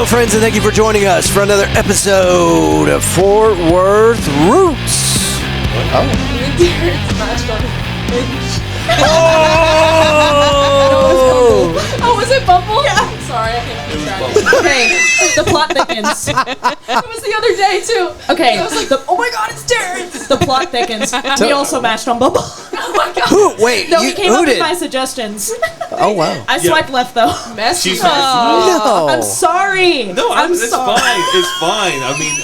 friends, and thank you for joining us for another episode of Fort Worth Roots. Oh. Oh, was it Bumble? Yeah. Sorry, I can't keep track. Okay, the plot thickens. It was the other day, too. Okay. I was like, oh my god, it's Terrence. The plot thickens. We also matched on Bumble. Oh my god. Who? Wait, no, he came up with my suggestions. Oh, wow. I swiped left, though. Messy. No. I'm sorry. No, it's fine. It's fine. I mean...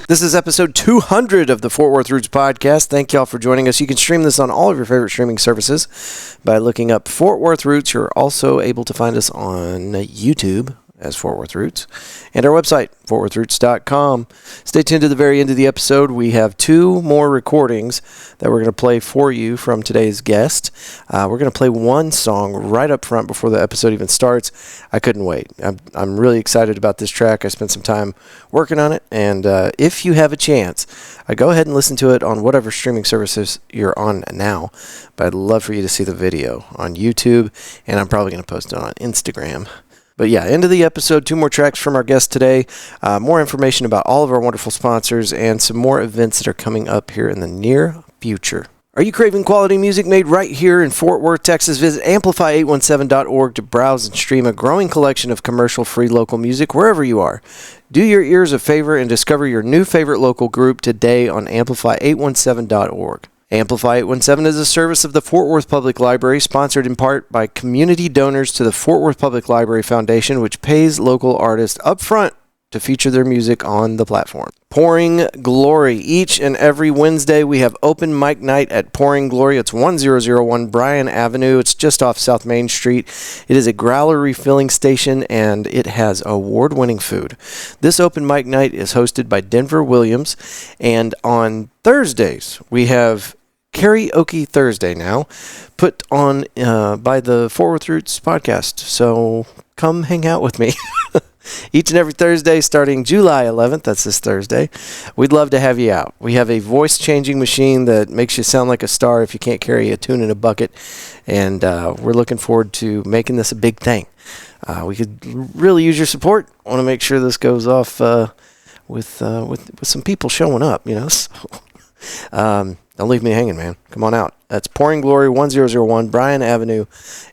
This is episode 200 of the Fort Worth Roots podcast. Thank y'all for joining us. You can stream this on all of your favorite streaming services by looking up Fort Worth Roots. You're also able to find us on YouTube as Fort Worth Roots, and our website, fortworthroots.com. Stay tuned to the very end of the episode. We have 2 more recordings that we're going to play for you from today's guest. We're going to play one song right up front before the episode even starts. I couldn't wait. I'm really excited about this track. I spent some time working on it, and if you have a chance, go ahead and listen to it on whatever streaming services you're on now, but I'd love for you to see the video on YouTube, and I'm probably going to post it on Instagram. But yeah, end of the episode, 2 more tracks from our guest today, more information about all of our wonderful sponsors, and some more events that are coming up here in the near future. Are you craving quality music made right here in Fort Worth, Texas? Visit amplify817.org to browse and stream a growing collection of commercial-free local music wherever you are. Do your ears a favor and discover your new favorite local group today on amplify817.org. Amplify 817 is a service of the Fort Worth Public Library, sponsored in part by community donors to the Fort Worth Public Library Foundation, which pays local artists up front to feature their music on the platform. Pouring Glory. Each and every Wednesday, we have open mic night at Pouring Glory. It's 1001 Bryan Avenue. It's just off South Main Street. It is a growler refilling station, and it has award-winning food. This open mic night is hosted by Denver Williams, and on Thursdays, we have Karaoke Thursday now, put on by the Fort Worth Roots podcast. So come hang out with me. Each and every Thursday starting July 11th, that's this Thursday. We'd love to have you out. We have a voice-changing machine that makes you sound like a star if you can't carry a tune in a bucket, and we're looking forward to making this a big thing. We could really use your support. I want to make sure this goes off with some people showing up, you know. So, don't leave me hanging, man. Come on out. That's Pouring Glory, 1001 Bryan Avenue,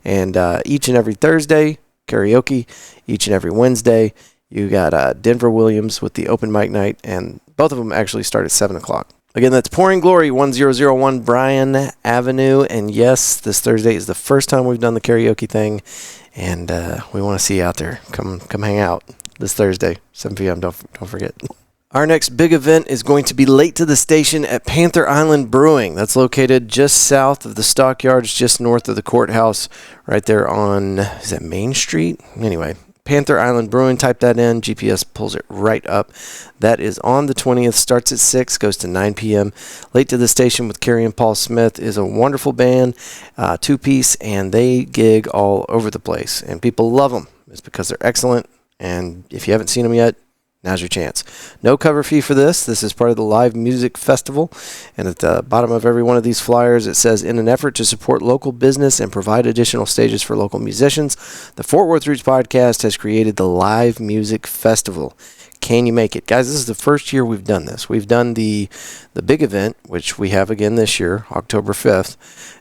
and each and every Thursday, karaoke. Each and every Wednesday, you got Denver Williams with the open mic night, and both of them actually start at 7 o'clock. Again, that's Pouring Glory, 1001 Bryan Avenue, and yes, this Thursday is the first time we've done the karaoke thing, and we want to see you out there. Come hang out this Thursday, 7 p.m., don't forget. Our next big event is going to be late to the station at Panther Island Brewing. That's located just south of the Stockyards, just north of the courthouse, right there on, is that Main Street? Anyway, Panther Island Brewing, type that in. GPS pulls it right up. That is on the 20th, starts at 6, goes to 9 p.m. Late to the Station with Carrie and Paul Smith is a wonderful band, 2-piece, and they gig all over the place. And people love them. It's because they're excellent. And if you haven't seen them yet, now's your chance. No cover fee for this. This is part of the Live Music Festival. And at the bottom of every one of these flyers, it says, in an effort to support local business and provide additional stages for local musicians, the Fort Worth Roots podcast has created the Live Music Festival. Can you make it? Guys, this is the first year we've done this. We've done the big event, which we have again this year, October 5th.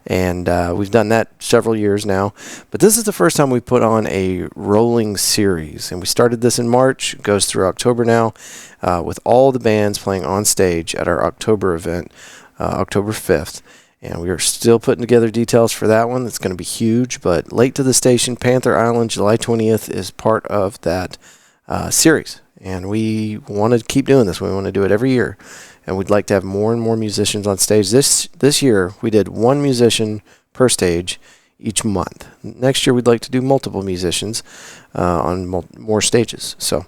And we've done that several years now. But this is the first time we put on a rolling series. And we started this in March. It goes through October now, with all the bands playing on stage at our October event, October 5th. And we are still putting together details for that one. It's going to be huge. But Late to the Station, Panther Island, July 20th is part of that series. And we want to keep doing this. We want to do it every year. And we'd like to have more and more musicians on stage. This year, we did 1 musician per stage each month. Next year, we'd like to do multiple musicians on more stages. So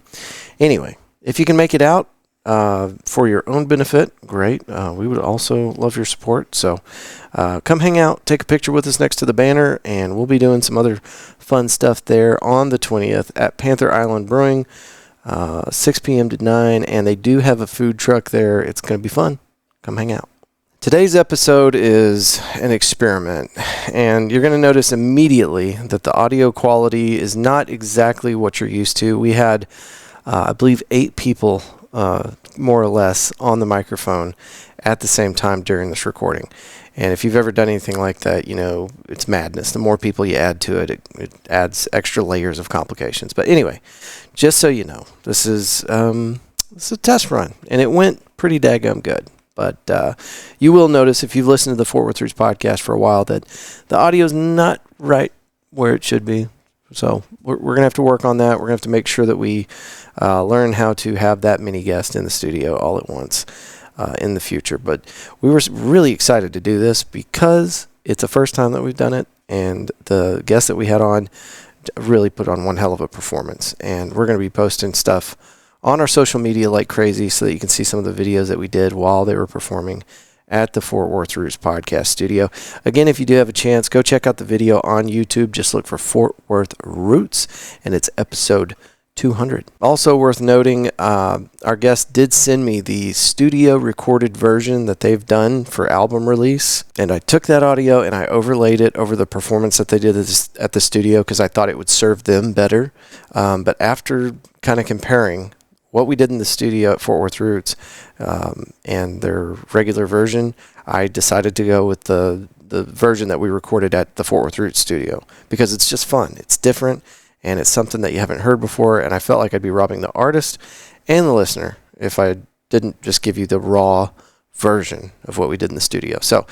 anyway, if you can make it out for your own benefit, great. We would also love your support. So come hang out, take a picture with us next to the banner, and we'll be doing some other fun stuff there on the 20th at Panther Island Brewing. 6 p.m. to 9, and they do have a food truck there. It's going to be fun. Come hang out. Today's episode is an experiment, and you're going to notice immediately that the audio quality is not exactly what you're used to. We had I believe 8 people, more or less, on the microphone at the same time during this recording. And if you've ever done anything like that, you know, it's madness. The more people you add to it, it adds extra layers of complications. But anyway, just so you know, this is a test run, and it went pretty daggum good. But you will notice, if you've listened to the Fort Worth Roots podcast for a while, that the audio is not right where it should be. So we're going to have to work on that. We're going to have to make sure that we learn how to have that many guests in the studio all at once in the future. But we were really excited to do this because it's the first time that we've done it, and the guests that we had on really put on one hell of a performance. And we're going to be posting stuff on our social media like crazy so that you can see some of the videos that we did while they were performing at the Fort Worth Roots podcast studio. Again, if you do have a chance, go check out the video on YouTube. Just look for Fort Worth Roots, and it's episode 200. Also worth noting, our guest did send me the studio recorded version that they've done for album release, and I took that audio and I overlaid it over the performance that they did at the studio because I thought it would serve them better. But after kind of comparing what we did in the studio at Fort Worth Roots and their regular version, I decided to go with the version that we recorded at the Fort Worth Roots studio because it's just fun. It's different, and it's something that you haven't heard before, and I felt like I'd be robbing the artist and the listener if I didn't just give you the raw version of what we did in the studio. So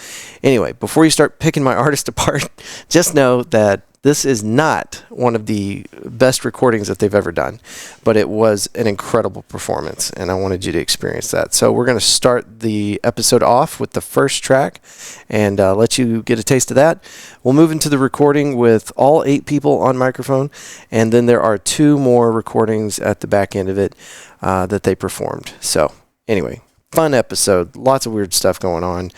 anyway, before you start picking my artist apart, just know that this is not one of the best recordings that they've ever done, but it was an incredible performance, and I wanted you to experience that. So we're going to start the episode off with the first track and let you get a taste of that. We'll move into the recording with all 8 people on microphone, and then there are 2 more recordings at the back end of it that they performed. So anyway, fun episode, lots of weird stuff going on,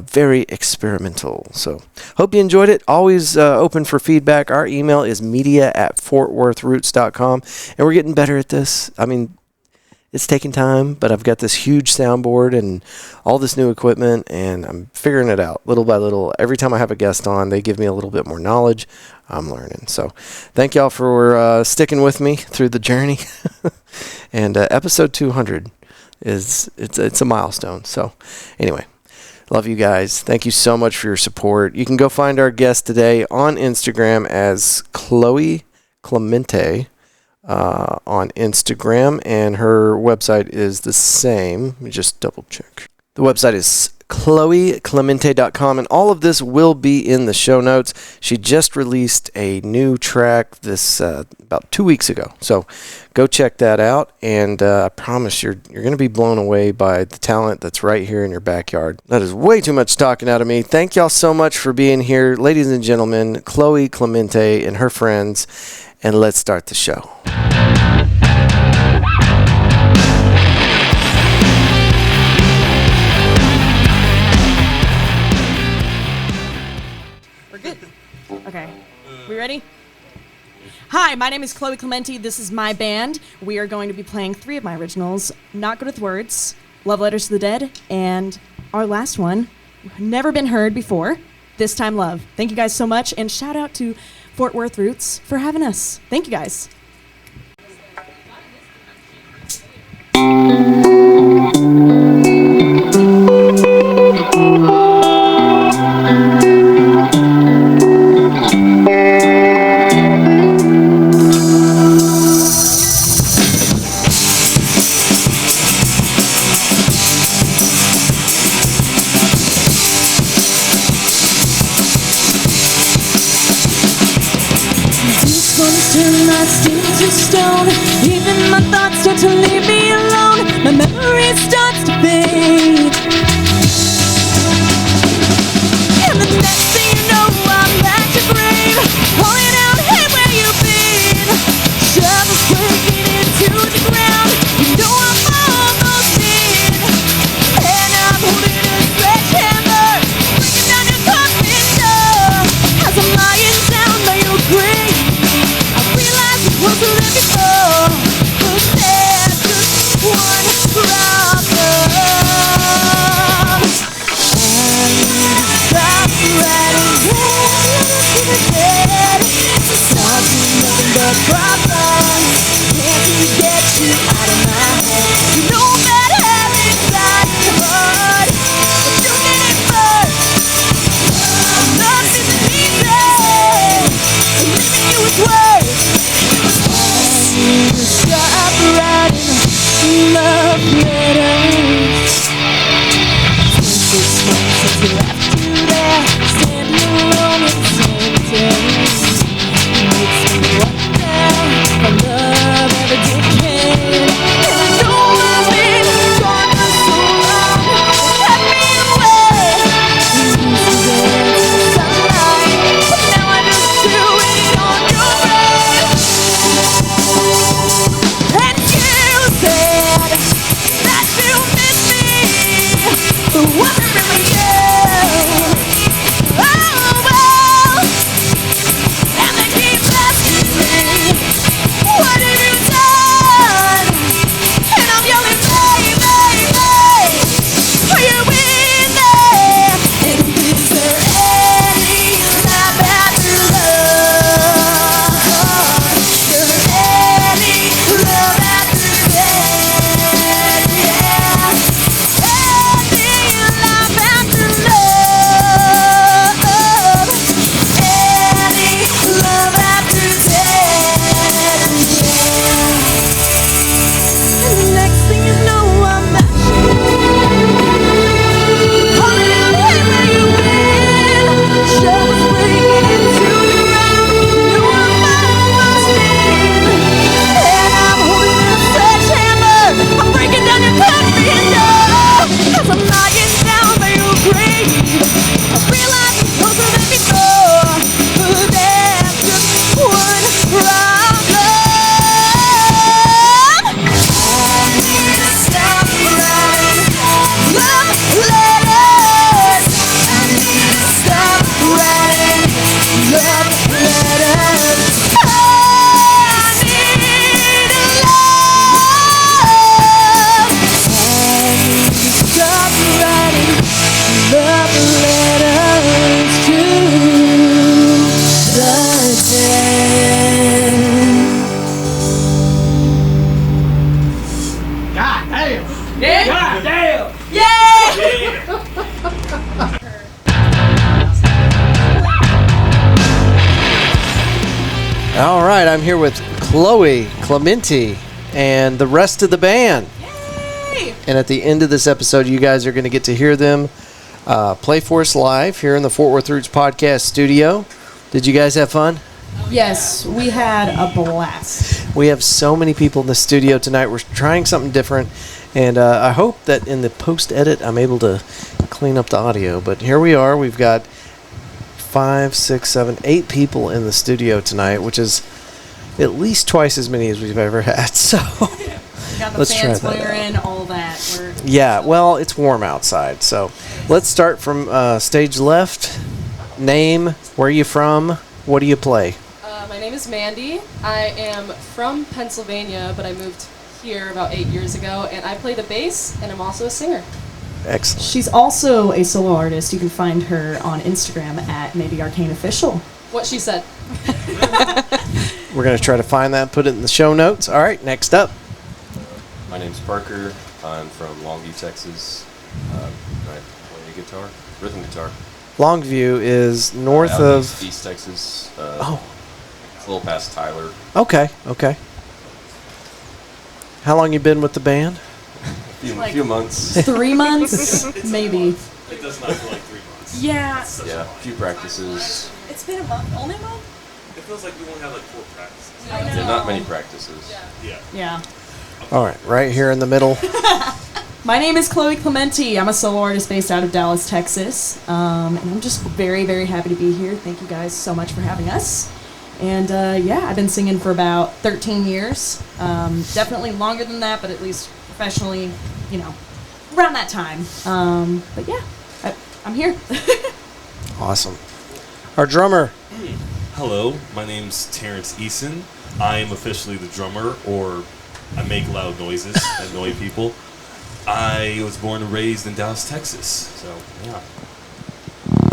very experimental. So hope you enjoyed it. Always open for feedback. Our email is media@fortworthroots.com, and we're getting better at this. I mean, it's taking time, but I've got this huge soundboard and all this new equipment, and I'm figuring it out little by little. Every time I have a guest on, they give me a little bit more knowledge. I'm learning. So thank y'all for sticking with me through the journey. And episode 200. It's a milestone. So anyway, love you guys. Thank you so much for your support. You can go find our guest today on Instagram as Chloe Clemente on Instagram, and her website is the same. Let me just double check. The website is chloeclemente.com, and all of this will be in the show notes. She just released a new track this about 2 weeks ago, so go check that out, and I promise you're going to be blown away by the talent that's right here in your backyard. That is way too much talking out of me. Thank y'all so much for being here, ladies and gentlemen, Chloe Clemente and her friends, and let's start the show. Okay, we ready? Hi, my name is Chloe Clemente. This is my band. We are going to be playing 3 of my originals, Not Good With Words, Love Letters to the Dead, and our last one, Never Been Heard Before, This Time Love. Thank you guys so much, and shout out to Fort Worth Roots for having us. Thank you guys. Stone. Even my thoughts start to leave me alone. My memory starts to fade. And the next thing you know, I'm at your grave, calling out, hey, where you been? Shovels breaking into the ground. You know I'm almost in. And I'm holding a sledgehammer, breaking down your coffin door. As I'm lying down by your grave, closer than before, but there's just one problem. And stop writing letters to the dead. It's not nothing but problems. Can't you to get you out of my head. You know that having got hard, but you did it first. Love isn't easy, and leaving you is worse. I need to stop writing love letters. 26 months since you left you there, standing alone at the cemetery. It makes me wonder if our love ever did care. And I know I've been gone for so long, kept me away. You used to dance in the sunlight, but now I just do it on your grave. And you said that you miss me, but was it really you? Oh well. And they keep asking me, what have you done? And I'm yelling, baby, are you in there? And is there any life after love? Is there any love after death? Yeah. Any life after love? Any love after death? Yeah. And the next thing you know, I'm at calling out, hey, where you been? Shovels breaking into the ground. You know I'm almost in. And I'm holding a sledgehammer. I'm breaking down your concrete door. As I'm lying down by your grave, I realize it's closer than before. But there's just one problem. I need to stop writing love letters. I need to stop writing love letters. I need love. I need to stop writing love letters to the dead. God damn! Yeah. God damn! All right, I'm here with Chloe, Clemente, and the rest of the band. Yay! And at the end of this episode, you guys are going to get to hear them play for us live here in the Fort Worth Roots podcast studio. Did you guys have fun? Yes, we had a blast. We have so many people in the studio tonight. We're trying something different, and I hope that in the post-edit I'm able to clean up the audio. But here we are. We've got 5, 6, 7, 8 people in the studio tonight, which is at least twice as many as we've ever had. So We got the Let's try fans that blaring, all that. yeah, well, it's warm outside. So let's start from stage left. Name, where are you from? What do you play? My name is Mandy. I am from Pennsylvania, but I moved here about 8 years ago, and I play the bass, and I'm also a singer. Excellent. She's also a solo artist. You can find her on Instagram at Maybe Arcane Official. What she said. We're going to try to find that, put it in the show notes. All right, next up. My name's Parker. I'm from Longview, Texas. I play guitar, rhythm guitar. Longview is north Out of... East Texas. Oh, It's a little past Tyler. okay. How long you been with the band? A few months. 3 months, maybe. It does not feel like 3 months. Yeah. Such Yeah, a a few practices. It's been a month. Only a month? It feels like we only have like 4 practices. I know. Yeah, not many practices. Yeah. Yeah. All right, right here in the middle. My name is Chloe Clemente. I'm a solo artist based out of Dallas, Texas. And I'm just very, very happy to be here. Thank you guys so much for having us. And yeah, I've been singing for about 13 years. Definitely longer than that, but at least professionally, you know, around that time. But yeah, I'm here. Awesome. Our drummer. Hello, my name's Terrence Eason. I am officially the drummer, or I make loud noises that annoy people. I was born and raised in Dallas, Texas, so yeah.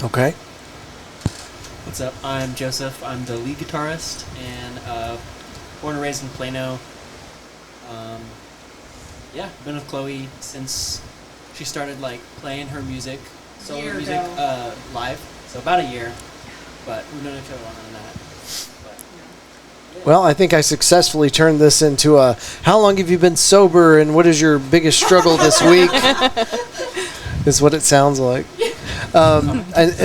Okay. What's up? I'm Joseph. I'm the lead guitarist and born and raised in Plano. Yeah, been with Chloe since she started like playing her music, solo Year music ago. live. So about a year, but we've known each other longer than that. But, Well, I think I successfully turned this into a how long have you been sober and what is your biggest struggle this week? Is what it sounds like. And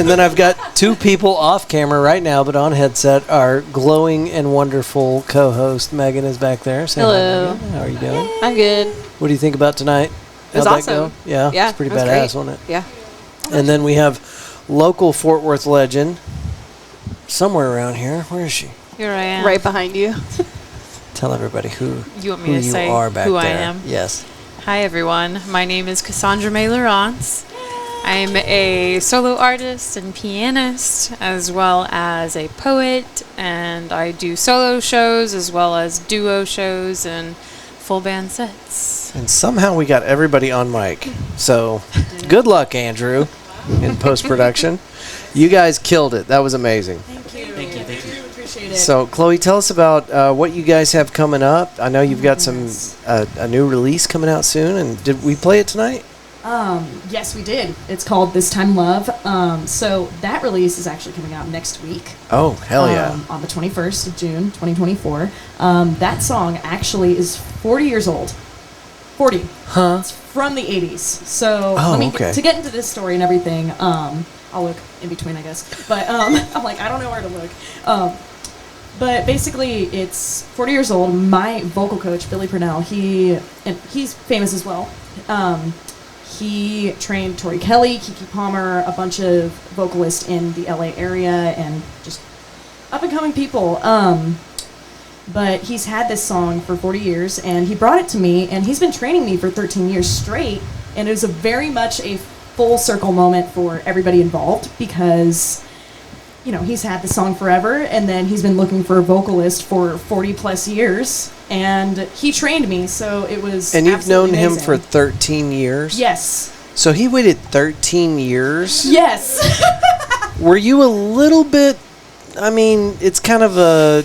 then I've got two people off camera right now, but on headset. Our glowing and wonderful co-host Megan is back there. Say Hello. Hi, Megan. How are you doing? I'm good. What do you think about tonight? It was How'd awesome. that go? Yeah, Yeah, it's pretty it was badass, great. wasn't it? Yeah. And then we have local Fort Worth legend somewhere around here. Where is she? Here I am. Right behind you. Tell everybody who You want who me to you say are back who there. I am? Yes. Hi, everyone. My name is Cassandra May Laurence. I'm a solo artist and pianist, as well as a poet, and I do solo shows as well as duo shows and full band sets. And somehow we got everybody on mic. So good luck, Andrew, in post-production. You guys killed it. That was amazing. Thank you. Thank you. Appreciate it. So, Chloe, tell us about what you guys have coming up. I know you've got some a new release coming out soon, and did we play it tonight? Yes, we did. It's called This Time Love. So that release is actually coming out next week. Oh, hell yeah. On the 21st of June, 2024. That song actually is 40 years old. 40. Huh? It's from the 80s. So Oh, let me okay. to get into this story and everything. I'll look in between, I guess. But I'm like, I don't know where to look. But basically, it's 40 years old. My vocal coach, Billy Purnell, he's famous as well. He trained Tori Kelly, Kiki Palmer, a bunch of vocalists in the LA area, and just up-and-coming people. But he's had this song for 40 years, and he brought it to me, and he's been training me for 13 years straight, and it was very much a full circle moment for everybody involved, because he's had the song forever, and then he's been looking for a vocalist for 40 plus years, and he trained me, so it was And you've known absolutely him amazing. for 13 years? Yes. So he waited 13 years? Yes. Were you a little bit, I mean, it's kind of a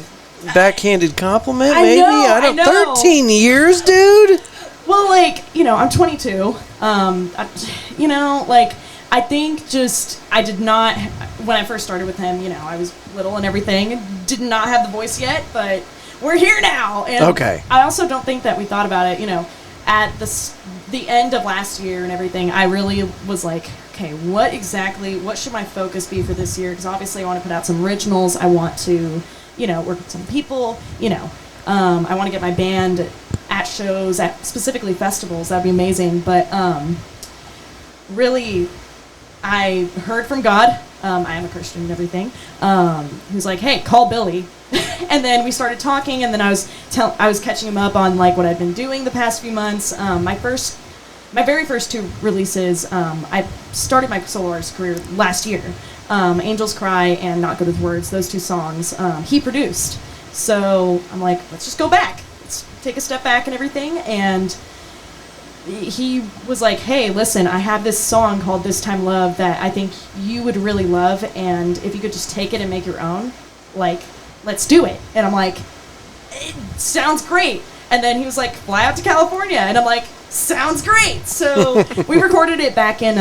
backhanded compliment, I maybe? know, I know. 13 years, dude? Well, I'm 22. I think I did not, when I first started with him, I was little and everything, did not have the voice yet, but we're here now. And Okay. I also don't think that we thought about it, at the end of last year and everything. I really was like, okay, what should my focus be for this year? Because obviously I want to put out some originals. I want to, work with some people, I want to get my band at shows, at specifically festivals. That'd be amazing. But really, I heard from God. I am a Christian and everything. Who's like, hey, call Billy. And then we started talking, and then I was catching him up on what I'd been doing the past few months. My very first two releases, I started my solo artist career last year. Angels Cry and Not Good with Words, those two songs, he produced. So I'm like, let's just go back. Let's take a step back and everything. And he was like, hey, listen, I have this song called This Time Love that I think you would really love, and if you could just take it and make your own, let's do it. And I'm like, it sounds great. And then he was like, fly out to California. And I'm like, sounds great. So we recorded it back in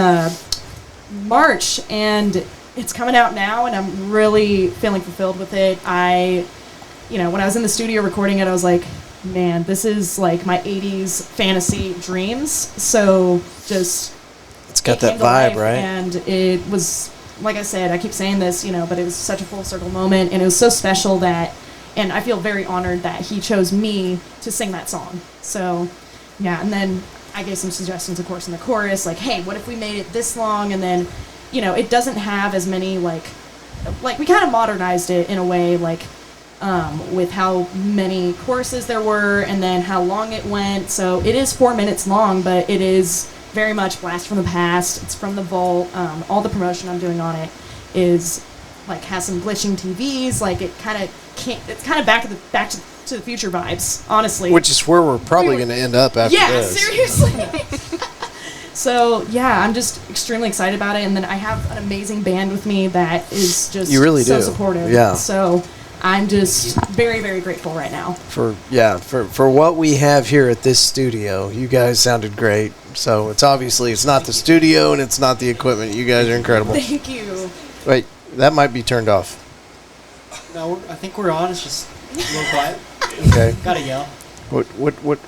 March, and it's coming out now, and I'm really feeling fulfilled with it. When I was in the studio recording it, I was like, man, this is my 80s fantasy dreams. So just It's got it that came to vibe, life, right? And it was, like I said, I keep saying this, but it was such a full circle moment, and it was so special and I feel very honored that he chose me to sing that song. So, yeah, and then I gave some suggestions, of course, in the chorus, hey, what if we made it this long? And then, it doesn't have as many, we kind of modernized it in a way, with how many choruses there were and then how long it went. So it is 4 minutes long, but it is very much blast from the past. It's from the vault. All the promotion I'm doing on it is has some glitching TVs. It's kind of back to the future vibes, honestly. Which is where we're probably going to end up after this. Seriously. So yeah, I'm just extremely excited about it, and then I have an amazing band with me that is just You really so do. supportive. Yeah. So I'm just very, very grateful right now. For what we have here at this studio, you guys sounded great. So it's not the studio and it's not the equipment. You guys are incredible. Thank you. Wait, that might be turned off. No, I think we're on. It's just a little quiet. Okay. Gotta yell. What?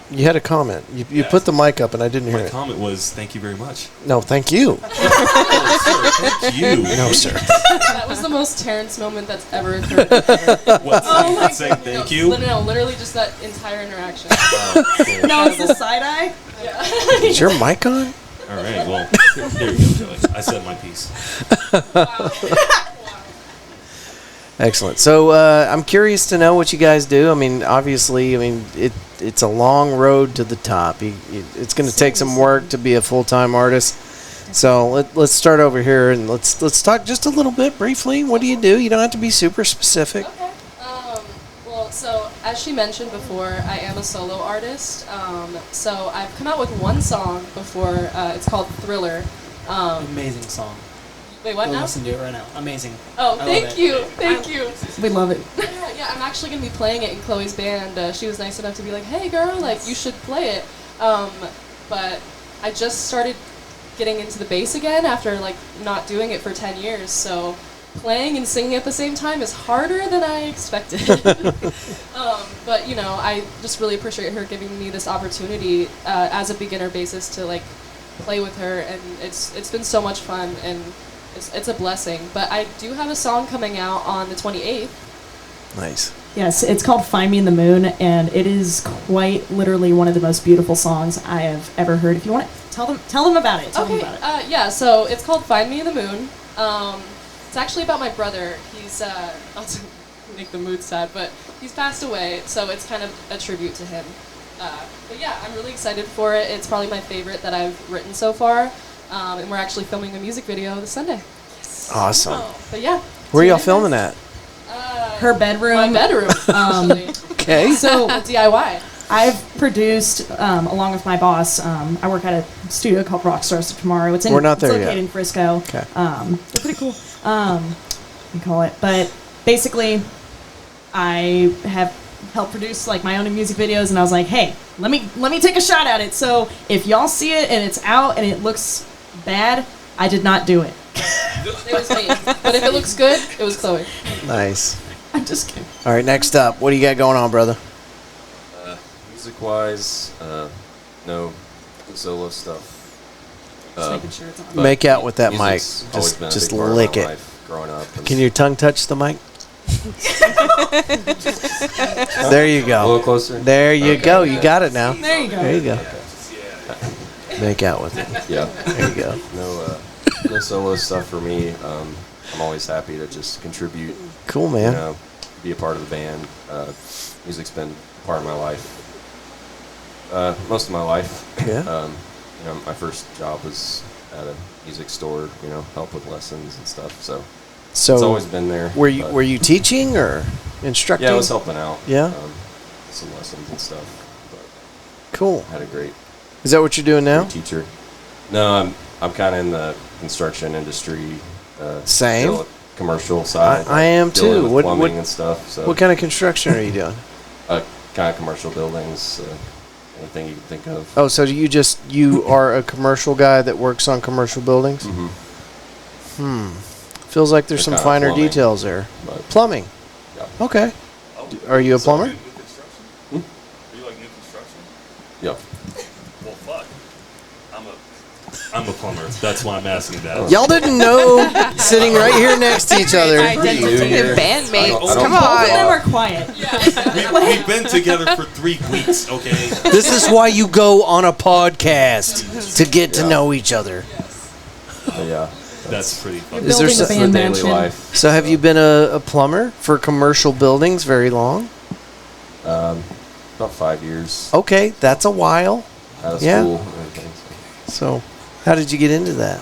You had a comment. You put the mic up and I didn't hear My it. comment was, thank you very much. No, thank you. Thank you. No, sir. That was the most Terrence moment that's ever occurred. What, saying thank you? No, literally just that entire interaction. Cool. No, it's the side eye. Is your mic on? All right, well, here you go, Joey. I said my piece. Excellent. So I'm curious to know what you guys do. I mean, obviously, it's a long road to the top. It's going to take some work to be a full-time artist. So let's start over here and let's talk just a little bit briefly. What do? You don't have to be super specific. Okay. Well, so as she mentioned before, I am a solo artist. So I've come out with one song before. It's called Thriller. Amazing song. Wait, what Go now? listen to it right now. Amazing. Oh, I thank love you. it. Thank you. We love it. Yeah, I'm actually going to be playing it in Chloe's band. She was nice enough to be like, hey, girl, like, you should play it. But I just started getting into the bass again after, like, not doing it for 10 years. So playing and singing at the same time is harder than I expected. But, you know, I just really appreciate her giving me this opportunity as a beginner bassist to, like, play with her. And it's been so much fun. And it's a blessing. But I do have a song coming out on the 28th. Nice. Yes, it's called Find Me in the Moon, and it is quite literally one of the most beautiful songs I have ever heard. If you want to tell them about it. Tell them about it. Yeah, so it's called Find Me in the Moon. It's actually about my brother. He's, not to make the mood sad, but he's passed away, so it's kind of a tribute to him. But yeah, I'm really excited for it. It's probably my favorite that I've written so far. And we're actually filming a music video this Sunday. Yes. Awesome. But yeah. Where are y'all filming at? Her bedroom. My bedroom, actually. Okay. So DIY. I've produced, along with my boss, I work at a studio called Rockstars of Tomorrow. It's We're not there located yet. in Frisco. Okay. They're pretty cool. We call it. But basically, I have helped produce like my own music videos, and I was like, hey, let me take a shot at it. So if y'all see it and it's out and it looks bad, I did not do it. It was me. But if it looks good, it was Chloe. Nice. I'm just kidding. All right, next up, what do you got going on, brother? Music-wise, no solo stuff. Just making sure it's on. But Make out with that mic. music's always been a Just big part of lick my it. life growing up. and- Can your tongue touch the mic? There you a go. little closer? There you go. You got it now. There you go. There you go. Make out with it. Yeah. There you go. No solo stuff for me. I'm always happy to just contribute, Cool, man. you know, be a part of the band. Music's been part of my life. Most of my life. Yeah. You know, my first job was at a music store, you know, help with lessons and stuff. So So it's always been there. were you but- teaching or instructing? Yeah, I was helping out. Yeah? Some lessons and stuff. But Cool. I had a great Is that what you're doing now? teacher. No, I'm kind of in the construction industry. Same. still commercial side. I am dealing too. with What- plumbing what- and stuff. So What kind of construction are you doing? kind of commercial buildings, anything you can think of. Oh, so you are a commercial guy that works on commercial buildings? Mm-hmm. Feels like there's They're some kinda finer plumbing, details there. but- Plumbing. Yeah. Okay. Are you a plumber? New construction? Are you like new construction? Yep. Well, fuck. I'm a plumber. That's why I'm asking that. Y'all didn't know sitting right here next to each other. Identical bandmates. I don't- Come Both of them on. are quiet. We've been together for 3 weeks, okay? This is why you go on a podcast to get to know each other. But yeah. That's pretty fun. Is there Building so- a That's the band daily mansion. life. So have you been a plumber for commercial buildings very long? About 5 years Okay, that's a while. out of Yeah. school and everything. So how did you get into that?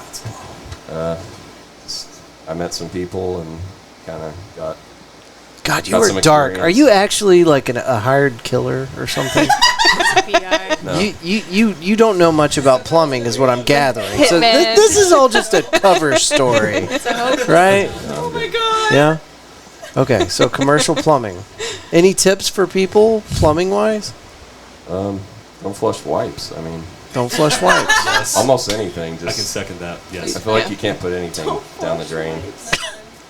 I met some people and kind of got. God, you Got were some dark. experience. Are you actually like a hired killer or something? No. You don't know much about plumbing, is what I'm gathering. So Hitman. this is all just a cover story, right? Oh my god. Yeah. Okay, so commercial plumbing. Any tips for people plumbing wise? Don't flush wipes. I mean, Don't flush wipes. Yes. almost anything. I can Just second that. Yes. I feel like you can't put anything down the drain.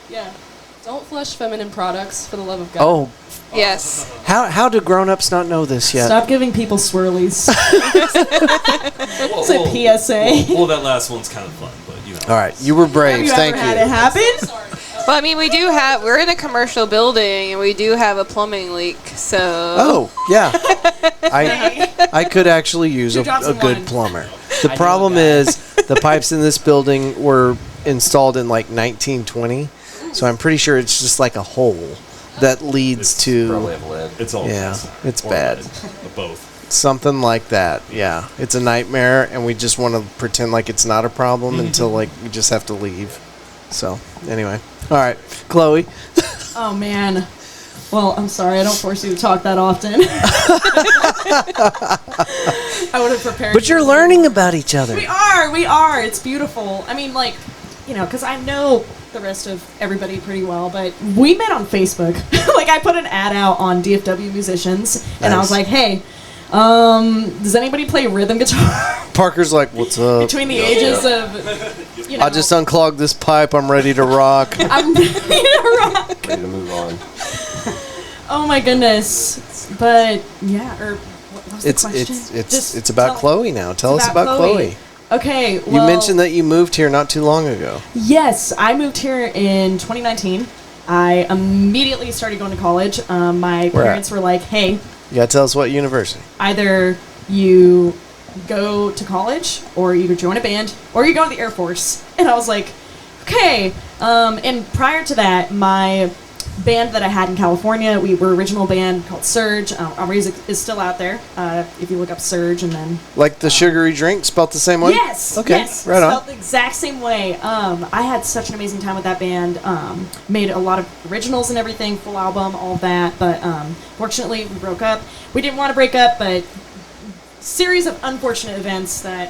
Yeah. Don't flush feminine products, for the love of God. Oh, Yes. how do grown-ups not know this yet? Stop giving people swirlies. It's a PSA. Well, that last one's kind of fun, but you know. All right, you were brave. Have you Thank ever had it you. happen? Well, I mean, we're in a commercial building, and we do have a plumbing leak, so. Oh, yeah. I could actually use a drops in good one. plumber. The I know a problem guy. is the pipes in this building were installed in like 1920, so I'm pretty sure it's just like a hole that leads Probably to have lead. It's all Yeah, acid it's or bad. lead, or both. something like that. Yeah, it's a nightmare, and we just want to pretend like it's not a problem until like we just have to leave. So anyway, all right, Chloe. Oh man. Well, I'm sorry. I don't force you to talk that often. I would have prepared. But you're you. learning about each other. We are. It's beautiful. I mean, like, you know, because I know the rest of everybody pretty well, but we met on Facebook. Like, I put an ad out on DFW musicians, and I was Nice. like, hey, does anybody play rhythm guitar Parker's like, "What's up? between the ages of, you know, I just unclogged this pipe. I'm ready to rock." I'm ready to rock. Ready to move on. Oh my goodness. But yeah, or what was the question? It's about Chloe now. Tell us about Chloe. Okay, well, You mentioned that you moved here not too long ago. yes, I moved here in 2019. I immediately started going to college. My Where at? parents were like, "Hey, You gotta tell us what university. either you go to college, or you join a band, or you go to the Air Force." And I was like, "Okay." And prior to that, my band that I had in California, we were original band called Surge. Our music is still out there. If you look up Surge, and then Like the sugary drink, spelled the same way? yes, Okay, yes, right on. spelled the exact same way. I had such an amazing time with that band. Made a lot of originals and everything, full album, all of that. But fortunately, we broke up. We didn't want to break up, but series of unfortunate events that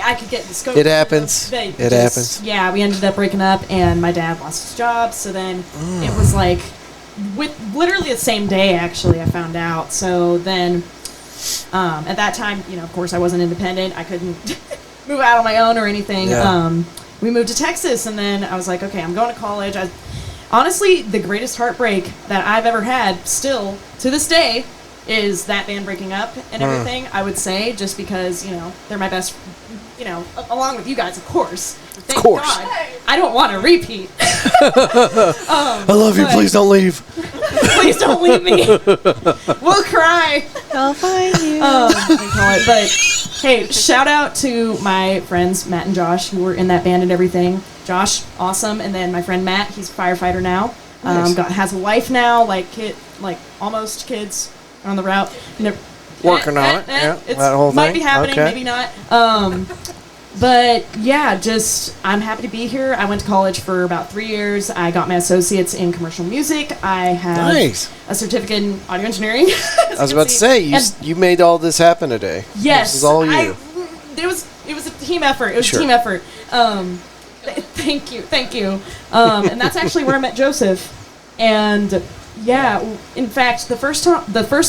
I could get the scope. It of, happens. they It happens. Yeah, we ended up breaking up, and my dad lost his job. So then it was like, with literally the same day, actually, I found out. So then, at that time, you know, of course, I wasn't independent. I couldn't move out on my own or anything. Yeah. We moved to Texas, and then I was like, okay, I'm going to college. Honestly, the greatest heartbreak that I've ever had, still to this day, is that band breaking up and everything. I would say, just because, you know, they're my best, you know, along with you guys, of course. Thank course. God. I don't want to repeat. I love you. but- Please don't leave. Please don't leave me. We'll cry. I'll find you. We call it. But hey, shout out to my friends Matt and Josh, who were in that band and everything. Josh, awesome, and then my friend Matt, he's a firefighter now. Nice. Has a wife now, like almost kids on the route. Working on it. Yeah, It's, that whole might thing. be happening, Okay. maybe not. But yeah, just I'm happy to be here. I went to college for about 3 years. I got my associates in commercial music. I have Nice. a certificate in audio engineering. I was about to say, you made all this happen today. Yes, This is all you. It was a team effort. It was Sure. a team effort. Thank you. And that's actually where I met Joseph. And yeah, in fact, the first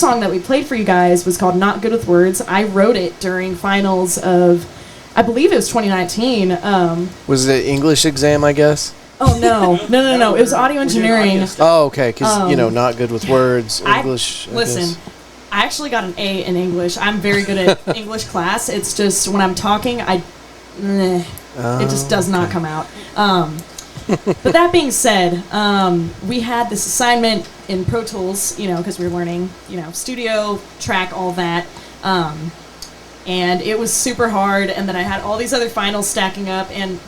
song that we played for you guys was called "Not Good with Words." I wrote it during finals of, I believe it was 2019. Was it an English exam, I guess? Oh no. It was audio engineering. Oh, okay, because, not good with words, English. I Listen, guess. I actually got an A in English. I'm very good at English class. It's just when I'm talking, it just does not come out. But that being said, we had this assignment in Pro Tools, because we were learning, studio, track, all that. And it was super hard. And then I had all these other finals stacking up. And,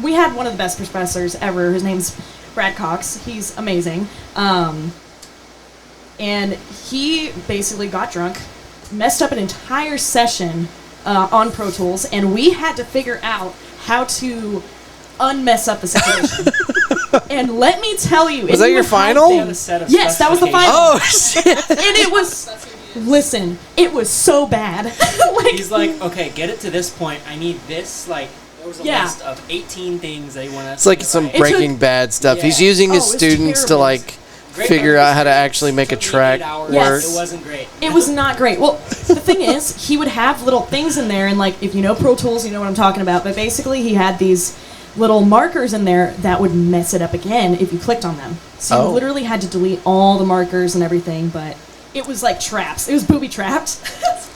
we had one of the best professors ever. His name's Brad Cox. He's amazing. And he basically got drunk, messed up an entire session on Pro Tools, and we had to figure out how to unmess up the situation. And let me tell you, Was that your final? Yes, that was the final. Oh, shit. And it was, listen, it was so bad. He's like, okay, get it to this point. I need this, was a Yeah. list of 18 things that he wanted us It's like to some write. Breaking Bad stuff. Yeah. He's using his Oh, it's students to terrible. like Great, figure but out how to it actually make a took me track 8 hours. work. It wasn't great. It was not great. Well, the thing is, he would have little things in there, and like if you know Pro Tools, you know what I'm talking about. But basically, he had these little markers in there that would mess it up again if you clicked on them. So you literally had to delete all the markers and everything. But it was like traps. It was booby trapped.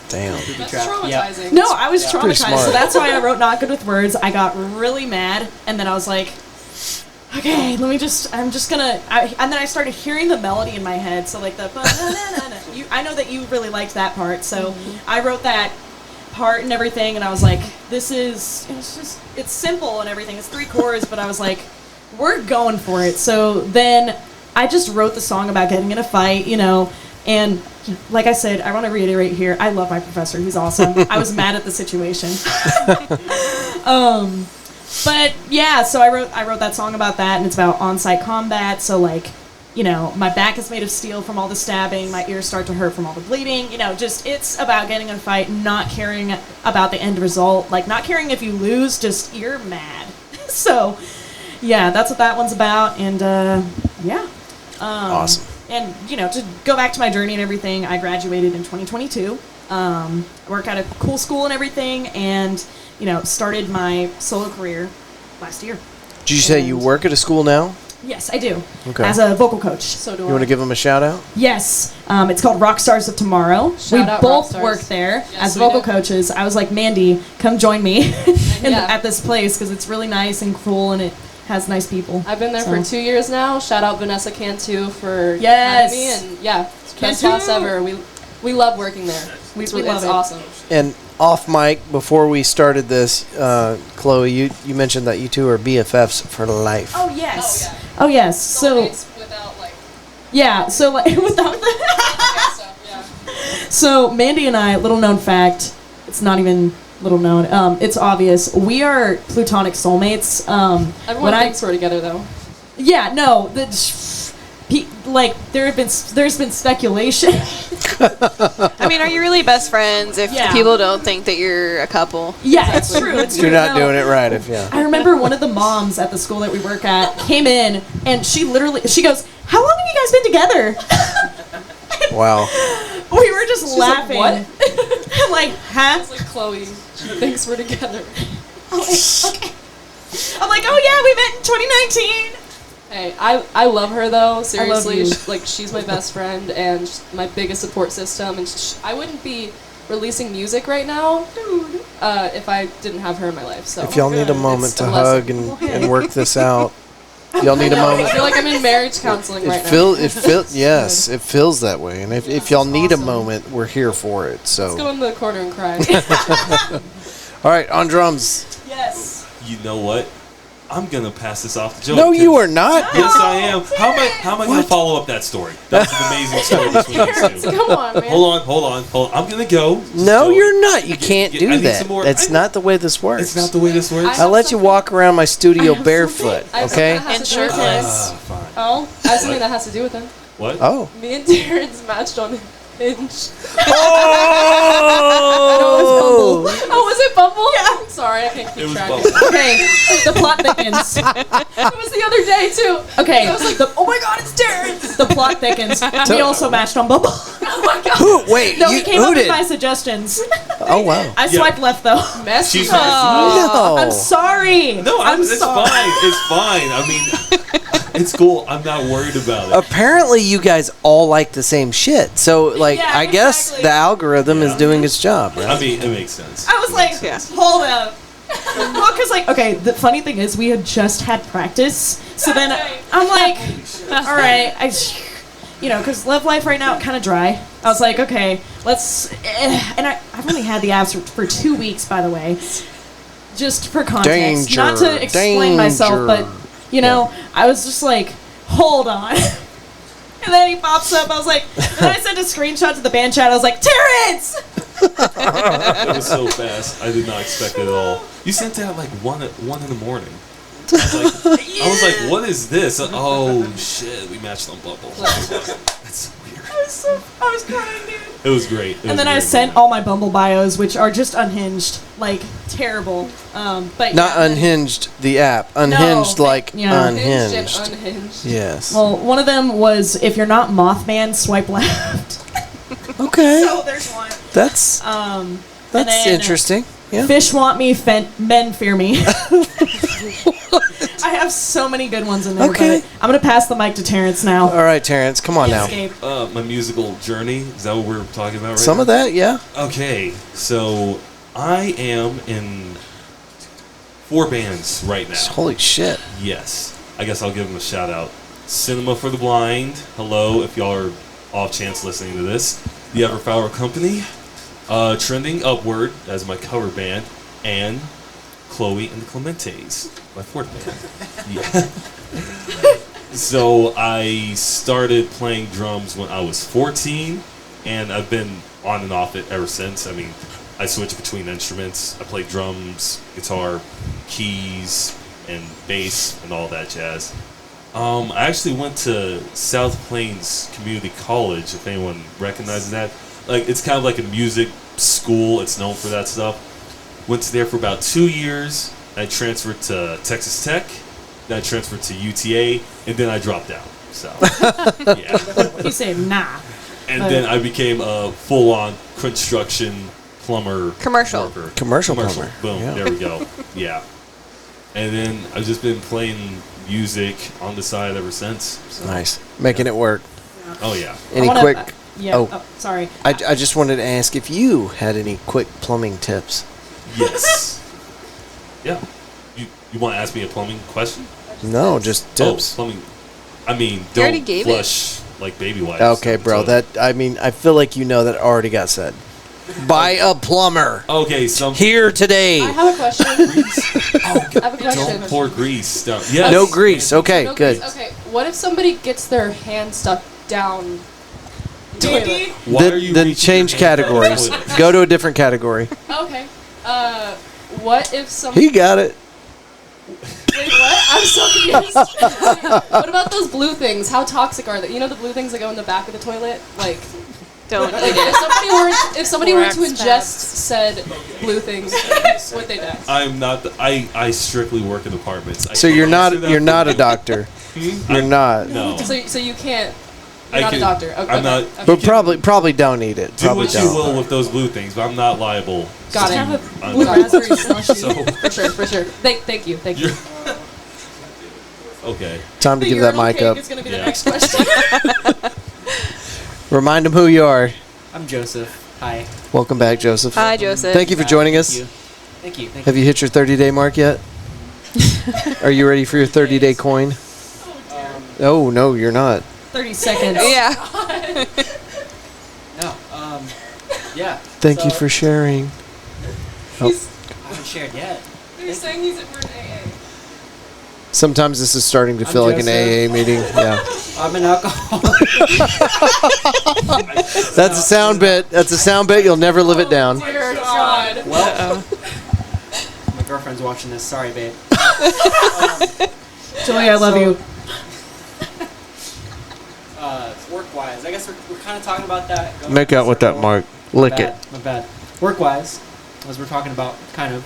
Damn. That's trap. traumatizing. No, I was Pretty traumatized. smart. So that's why I wrote Not Good with Words. I got really mad, and then I was like, okay, I'm just gonna, and then I started hearing the melody in my head. So like the, I know that you really liked that part. So I wrote that part and everything, and I was like, it's simple and everything. It's 3 chords, but I was like, we're going for it. So then I just wrote the song about getting in a fight, and like I said, I want to reiterate here, I love my professor. He's awesome. I was mad at the situation. But yeah, so I wrote that song about that, and it's about on-site combat. So like, my back is made of steel from all the stabbing, my ears start to hurt from all the bleeding. Just it's about getting in a fight, not caring about the end result, like not caring if you lose, just you're mad. So yeah, that's what that one's about, and yeah. Awesome. And to go back to my journey and everything, I graduated in 2022. I work at a cool school and everything, and started my solo career last year. Did you say you work at a school now? Yes, I do. Okay. As a vocal coach. So do You want to give them a shout out? Yes, it's called Rock Stars of Tomorrow. Shout out we both Rockstars. work there Yes, as we vocal do. coaches. I was like, Mandy, come join me Yeah. at this place because it's really nice and cool and it has nice people. I've been there for 2 years now. Shout out Vanessa Cantu for Yes. having me, and yeah, it's best Cantu. class ever. We love working there. We It's love it. awesome. And off mic, before we started this, Chloe, you mentioned that you two are BFFs for life. Oh yes. Oh, Oh yes. So without like yeah. So like without the stuff, yeah. So Mandy and I, little known fact, it's not even little known. It's obvious. We are plutonic soulmates. Everyone thinks we're together though. Yeah, no. There's been speculation. I mean, are you really best friends if Yeah. people don't think that you're a couple? Yeah, it's true. It's true. You're not No. doing it right if yeah. I remember one of the moms at the school that we work at came in and she goes, "How long have you guys been together?" Wow. We were just She's like, laughing. "What?" I'm like, huh? It's like Chloe. She thinks we're together. I'm like, okay. I'm like, oh yeah, we met in 2019. Hey, I love her though. Seriously, you. She's my best friend and she's my biggest support system. And I wouldn't be releasing music right now if I didn't have her in my life. So If y'all need a moment It's to a hug blessing. and work this out, y'all need a I moment. feel like I'm in marriage counseling right now. Yes, it feels that way. And if y'all need a awesome. moment, we're here for it. Let's go So, in the corner and cry. all right, on drums. Yes. You know what? I'm gonna pass this off to Joey. No, you 'cause- are not. Yes, I am. How am I gonna follow up that story? That's an amazing story. This one is, too. Come on, man. Hold on. I'm gonna go. No, Joey, you're not. You can't I do need that. some more- That's not the way this works. It's not the way this works. I'll let you walk around my studio have barefoot, I have okay? something that has And to do with shirtless. this. Fine. Oh. I have something that has to do with him. What? Oh. Me and Terrence matched on Hinge. Oh! Oh, was it Bumble? Yeah. Sorry, I can't keep It was track. Bumble. Okay, the plot thickens. It was the other day too. Okay, I was like, oh my god, it's Terrence! The plot thickens. We also matched on Bumble. oh my god. Who? Wait, No, he came who up with did? my suggestions. Oh, wow. I swiped left though. Messy. She's No. I'm sorry. No, it's sorry. fine. It's fine. I mean, it's cool. I'm not worried about it. Apparently, you guys all like the same shit. So, like, Yeah, I guess exactly. the algorithm is Yeah. doing its job, right? I mean, it makes sense. I was like, Yeah. hold up. Well, because like, okay, the funny thing is we had just had practice, so then I'm like, all right, because Love Life right now kind of dry. I was like, okay, let's, and I've only had the apps for 2 weeks, by the way, just for context, not to explain myself, but I was just like, hold on. And then he pops up. I was like, and then I sent a screenshot to the band chat. I was like, Terrence! It was so fast. I did not expect it at all. You sent that at like 1 in the morning. I was like, what is this? Oh shit, we matched on Bumble. That's so weird. I was crying, dude. It was great. And then I sent all my Bumble bios, which are just unhinged, like terrible. But Not unhinged, the app. Unhinged, unhinged. Unhinged and unhinged. Yes. Well, one of them was if you're not Mothman, swipe left. Okay. So there's one. That's then interesting. Yeah. Fish want me, men fear me. I have so many good ones in there. Okay. But I'm gonna pass the mic to Terrence now. All right, Terrence, come on now. Escape. My musical journey. Is that what we're talking about right Some now? of that, yeah. Okay, so I am in 4 bands right now. Holy shit. Yes. I guess I'll give them a shout out. Cinema for the Blind. Hello, if y'all are off chance listening to this. The Ever Flower Company. Trending Upward as my cover band. And Chloe and the Clementes, my 4th band. Yeah. So I started playing drums when I was 14, and I've been on and off it ever since. I mean, I switch between instruments. I play drums, guitar, keys, and bass, and all that jazz. I actually went to South Plains Community College, if anyone recognizes that. Like, it's kind of like a music school. It's known for that stuff. Went there for about 2 years. I transferred to Texas Tech. Then I transferred to UTA, and then I dropped out. So, yeah. You say nah. And then I became a full-on construction plumber. Commercial. Worker. Commercial plumber. Boom. Yeah. There we go. Yeah. And then I've just been playing music on the side ever since. So. Nice. Making it work. Oh yeah. Any I wanna- quick... Yeah. Oh. Oh, sorry. I just wanted to ask if you had any quick plumbing tips. Yes. Yeah. You want to ask me a plumbing question? No, just tips. Oh, plumbing. I mean, You already don't gave flush like baby wipes. Okay, down the bro. toilet. I feel like you know that already got said. Buy a plumber. Okay, some Here today. I have a question. Oh, I have a question. don't pour grease down. Yes. No grease. Okay, No, good. Okay, what if somebody gets their hand stuck down the toilet? Why are you Then reaching change your hand down the categories. toilet? Go to a different category. Okay. What if somebody... He got it. Wait, what? I'm so confused. What about those blue things? How toxic are they? You know the blue things that go in the back of the toilet? Like Don't. if somebody were to Borax ingest pads. said blue things, would they die? I'm not. I strictly work in apartments. I So can't you're not answer that. a doctor. You're not. No. So you can't. I You're not can- a doctor. Okay, I'm not. okay. But probably don't eat it. Do Probably what you don't. will with those blue things, but I'm not liable. Got it. Have a I'm blue not- raspberry slushy. So For sure. Thank you. You're- okay. Time to The give that urinal mic cake up. is gonna be Yeah. the next question. Remind them who you are. I'm Joseph. Hi. Welcome back, Joseph. Hi, Joseph. Thank you for joining us. Thank you. Thank Have you hit your 30-day mark yet? Are you ready for your 30-day coin? Oh, no, you're not. 30 seconds. Yeah. No. Yeah. Thank you So- for sharing. I haven't shared yet. You're saying he's at work AA. Sometimes this is starting to feel like an AA meeting. Yeah. I'm an alcoholic. That's a sound bit. You'll never live it down. Dear God. Well, my girlfriend's watching this. Sorry, babe. Joey, I love you. Work-wise, I guess we're kind of talking about that. going Make full out with that circle. mark. Lick it. My bad. Work-wise, as we're talking about, kind of,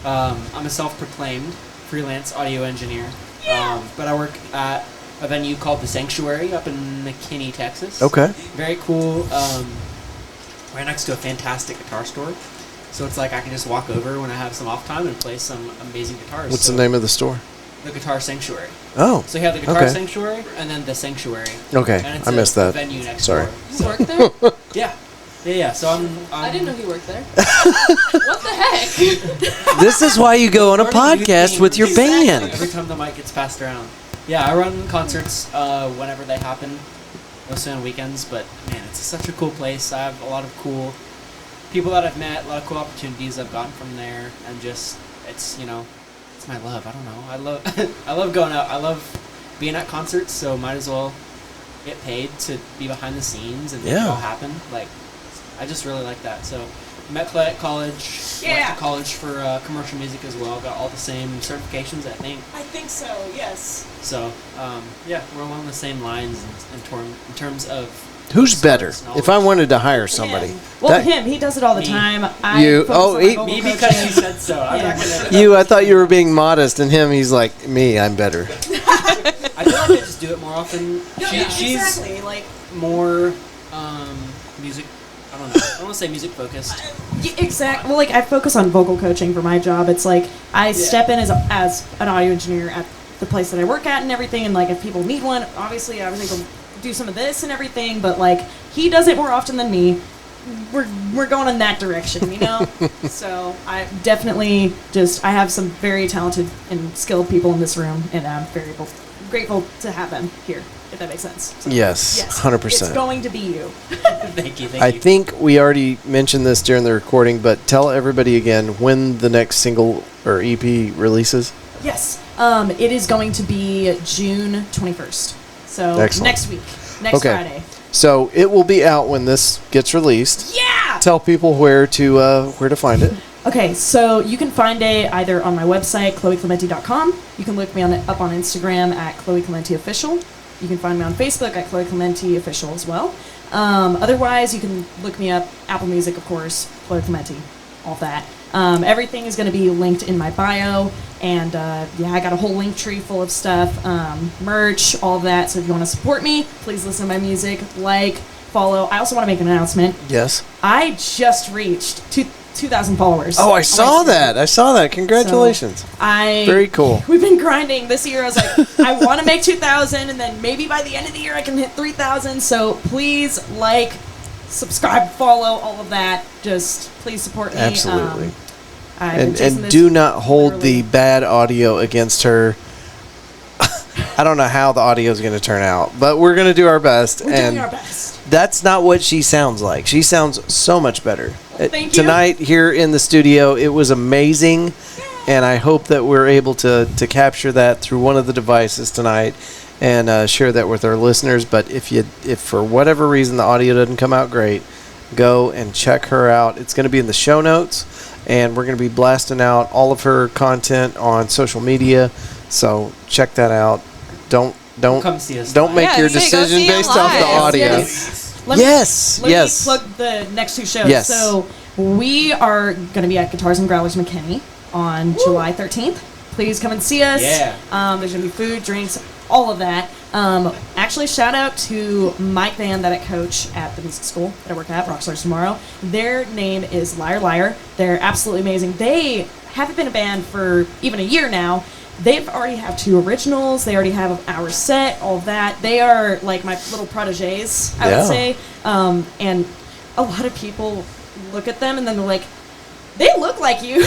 I'm a self-proclaimed freelance audio engineer. But I work at a venue called The Sanctuary up in McKinney, Texas. Okay. Very cool. Right next to a fantastic guitar store. So it's like I can just walk over when I have some off time and play some amazing guitars. What's So the name of the store? The Guitar Sanctuary. Oh. So you have the Guitar Okay. Sanctuary and then The Sanctuary. Okay. And it's I missed a that. venue next Sorry. door. You work there? Yeah. So I'm I didn't know he worked there. What the heck? This is why you go on a Learning new podcast with your things. band. Every time the mic gets passed around. Yeah, I run concerts whenever they happen, mostly on weekends. But man, it's such a cool place. I have a lot of cool people that I've met, a lot of cool opportunities I've gotten from there, and just it's it's my love. I don't know. I love going out. I love being at concerts. So might as well get paid to be behind the scenes and make it Yeah. all happen. Like I just really like that. So. Met Clay at college. Went Yeah. to college for commercial music as well. Got all the same certifications, I think. I think so, yes. So, yeah, we're along the same lines in terms of Who's better? If I wanted to hire somebody. Well, him, he does it all the Me. time. You- focus oh, on my he- vocal Me because coaching. you said so. I'm not gonna. You, I thought you were being modest, and him, he's like, me, I'm better. I feel like I just do it more often. She's exactly. Like, more music. I don't know. I don't want to say music focused. exactly. Well, like I focus on vocal coaching for my job. It's like I step in as an audio engineer at the place that I work at and everything. And like if people need one, obviously I was able to do some of this and everything. But like he does it more often than me. We're going in that direction, you know. So I definitely I have some very talented and skilled people in this room, and I'm very grateful to have them here. If that makes sense. So, Yes, 100%. It's going to be you. Thank you. I think we already mentioned this during the recording, but tell everybody again when the next single or EP releases. Yes. It is going to be June 21st. So Excellent. next week. Next Friday. So it will be out when this gets released. Yeah! Tell people where to find it. Okay, so you can find it either on my website, chloeclemente.com. You can look me up on Instagram at Chloe Clemente Official. You can find me on Facebook at Chloe Clemente Official as well. Otherwise, you can look me up, Apple Music, of course, Chloe Clemente, all that. Everything is going to be linked in my bio, and I got a whole link tree full of stuff, merch, all of that. So if you want to support me, please listen to my music, follow. I also want to make an announcement. Yes. I just reached 2,000 followers. Oh, I on saw Instagram. that. Congratulations. Very cool. We've been grinding this year. I was like, I want to make 2,000, and then maybe by the end of the year I can hit 3,000. So please subscribe, follow, all of that. Just please support me. Absolutely. I've been chasing And this do not hold literally. the bad audio against her. I don't know how the audio is going to turn out, but we're going to do our best. We're and doing our best. That's not what she sounds like. She sounds so much better. Thank you. Tonight here in the studio, it was amazing, and I hope that we're able to capture that through one of the devices tonight and share that with our listeners. But if for whatever reason the audio doesn't come out great, go and check her out. It's going to be in the show notes, and we're going to be blasting out all of her content on social media. So check that out. Don't come see us. don't make Yeah, your say, go decision see 'em based off the live. audio. Let me plug the next two shows. Yes. So we are going to be at Guitars and Growlers McKinney on July 13th. Please come and see us. Yeah. There's going to be food, drinks, all of that. Actually, shout out to Mike Van that I coach at the music school that I work at, Rockstars Tomorrow. Their name is Liar Liar. They're absolutely amazing. They haven't been a band for even a year now. They've already have 2 originals. They already have an hour set, all of that. They are like my little proteges, I would say. And a lot of people look at them and then they're like, they look like you.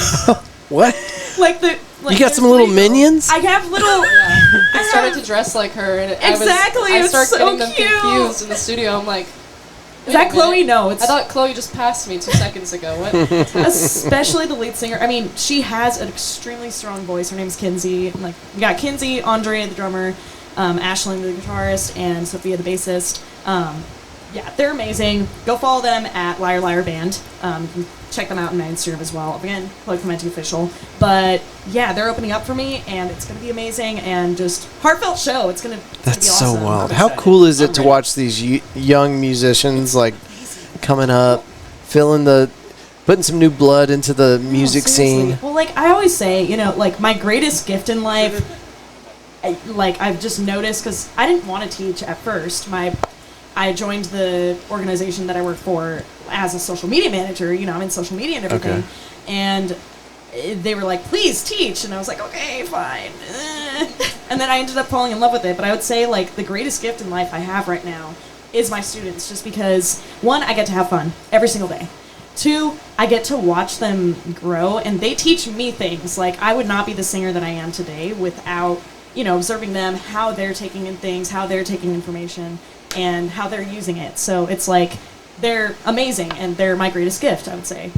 What? You got some little minions? I have little. I started to dress like her, and Exactly, I it's started so getting them cute. confused in the studio. I'm like, Is that Chloe? No, it's I thought Chloe just passed me 2 seconds ago. What? especially the lead singer. I mean, she has an extremely strong voice. Her name's Kinsey. Like we got Kinsey, Andre the drummer, Ashlyn the guitarist, and Sophia the bassist. Yeah, they're amazing. Go follow them at Liar Liar Band. You can check them out on my Instagram as well. Again, Chloe Clemente Official. But yeah, they're opening up for me, and it's going to be amazing and just heartfelt show. It's going to be That's awesome. so wild. How cool is it to watch these young musicians coming up, putting some new blood into the music seriously. scene? Well, I always say, my greatest gift in life, I've just noticed, because I didn't want to teach at first. I joined the organization that I work for as a social media manager. I'm in social media and everything. Okay. And they were like, please teach. And I was like, okay, fine. And then I ended up falling in love with it. But I would say, the greatest gift in life I have right now is my students, just because, 1, I get to have fun every single day. 2, I get to watch them grow, and they teach me things. I would not be the singer that I am today without, observing them, how they're taking in things, how they're taking information, and how they're using it. So it's they're amazing, and they're my greatest gift, I would say.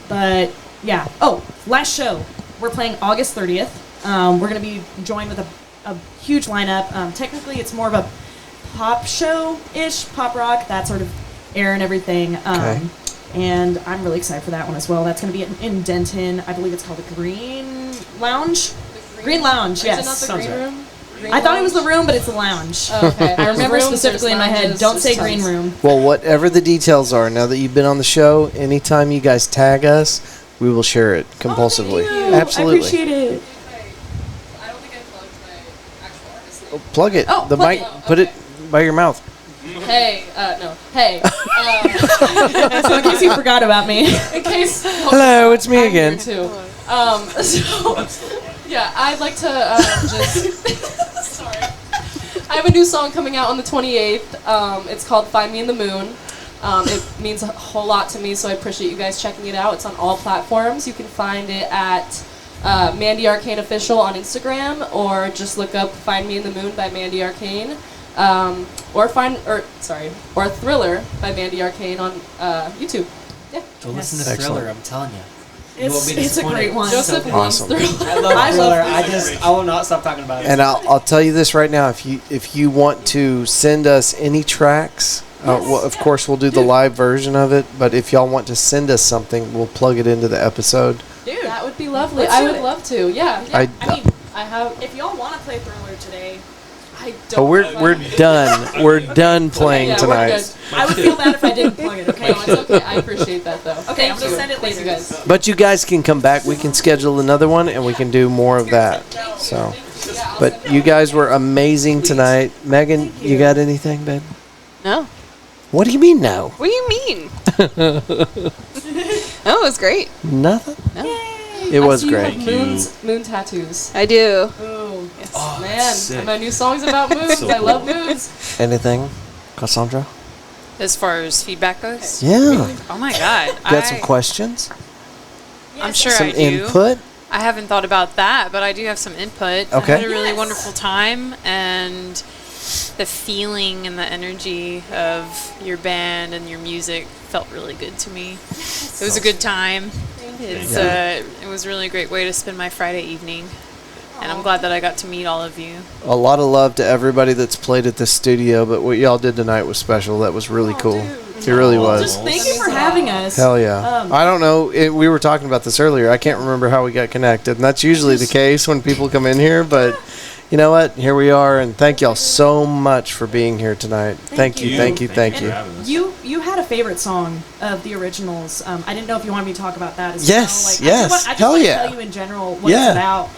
But yeah. Oh, last show. We're playing August 30th. We're going to be joined with a huge lineup. Technically, it's more of a pop show-ish, pop rock, that sort of air and everything. Okay. And I'm really excited for that one as well. That's going to be in Denton. I believe it's called the Green Lounge. Green Lounge, yes. Is it not the sounds green right. room? I thought it was the room, but it's the lounge. Oh, okay. I remember Rooms, specifically in my there's head, lounges, don't there's say tons. green room. Well, whatever the details are, now that you've been on the show, anytime you guys tag us, we will share it compulsively. Absolutely. I appreciate it. I don't think I plugged my actual artist name. Plug it. Oh, the plug mic. it. Put it by your mouth. Hey, no. Hey. So in case you forgot about me. In case. Hello, it's me I'm again. Here too. So, yeah, I'd like to just. Sorry. I have a new song coming out on the 28th. It's called "Find Me in the Moon." It means a whole lot to me, so I appreciate you guys checking it out. It's on all platforms. You can find it at Mandy Arcane Official on Instagram, or just look up "Find Me in the Moon" by Mandy Arcane, or "Thriller" by Mandy Arcane on YouTube. Yeah. Go listen to Excellent. Thriller, I'm telling you. You won't be It's a disappointed. great one. It's so Joseph good. loves Awesome. Thriller. I love Thriller. I will not stop talking about it. And I'll tell you this right now: if you want to send us any tracks, well, of course we'll do the live version of it. But if y'all want to send us something, we'll plug it into the episode. Dude, That would be lovely. Let's I do would it. love to. Yeah. I I mean, I have. if y'all want to play Thriller today, I don't. Oh, we're done. We're done playing Yeah, we're tonight. good. I would feel bad if I didn't plug it, okay? No, it's okay. I appreciate that though. Okay, I'm Thank gonna you. send it Thank later. you guys. But you guys can come back. We can schedule another one, and we can do more of that. So, but you guys were amazing tonight. Megan, you got anything, babe? No. What do you mean no? What do you mean? Oh, it was great. Nothing. No. It was I see great. You have moon tattoos. I do. Ooh, Yes. Oh, man, that's sick. and my new song's about moons. So I love cool. moons. Anything, Cassandra? As far as feedback goes? Yeah. Oh my god. Got some questions? I'm sure Some I do. input? I haven't thought about that, but I do have some input. Okay. I had a really wonderful time, and the feeling and the energy of your band and your music felt really good to me. It was a good time. It's it was really a great way to spend my Friday evening, and I'm glad that I got to meet all of you. A lot of love to everybody that's played at the studio, but what y'all did tonight was special. That was really cool. It really was. Just thank you for having us. Hell yeah. I don't know. We were talking about this earlier. I can't remember how we got connected, and that's usually the case when people come in here, but you know what? Here we are, and thank y'all so much for being here tonight. Thank you. Thank you Thank for you. having us. You had a favorite song of the originals. I didn't know if you wanted me to talk about that as Yes, well. yes. I just Hell want to yeah. tell you in general what Yeah. it's about.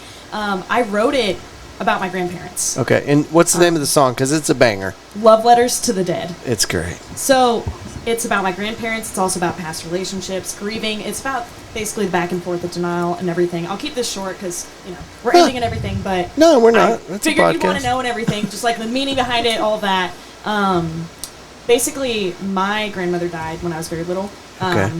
I wrote it about my grandparents. Okay, and what's the name of the song? Because it's a banger. Love Letters to the Dead. It's great. So it's about my grandparents. It's also about past relationships, grieving. It's about basically the back and forth of denial and everything. I'll keep this short because we're ending and everything. But No, we're not. I That's a figured you want podcast. to know and everything, just like the meaning behind it, all of that. Basically, my grandmother died when I was very little. Okay.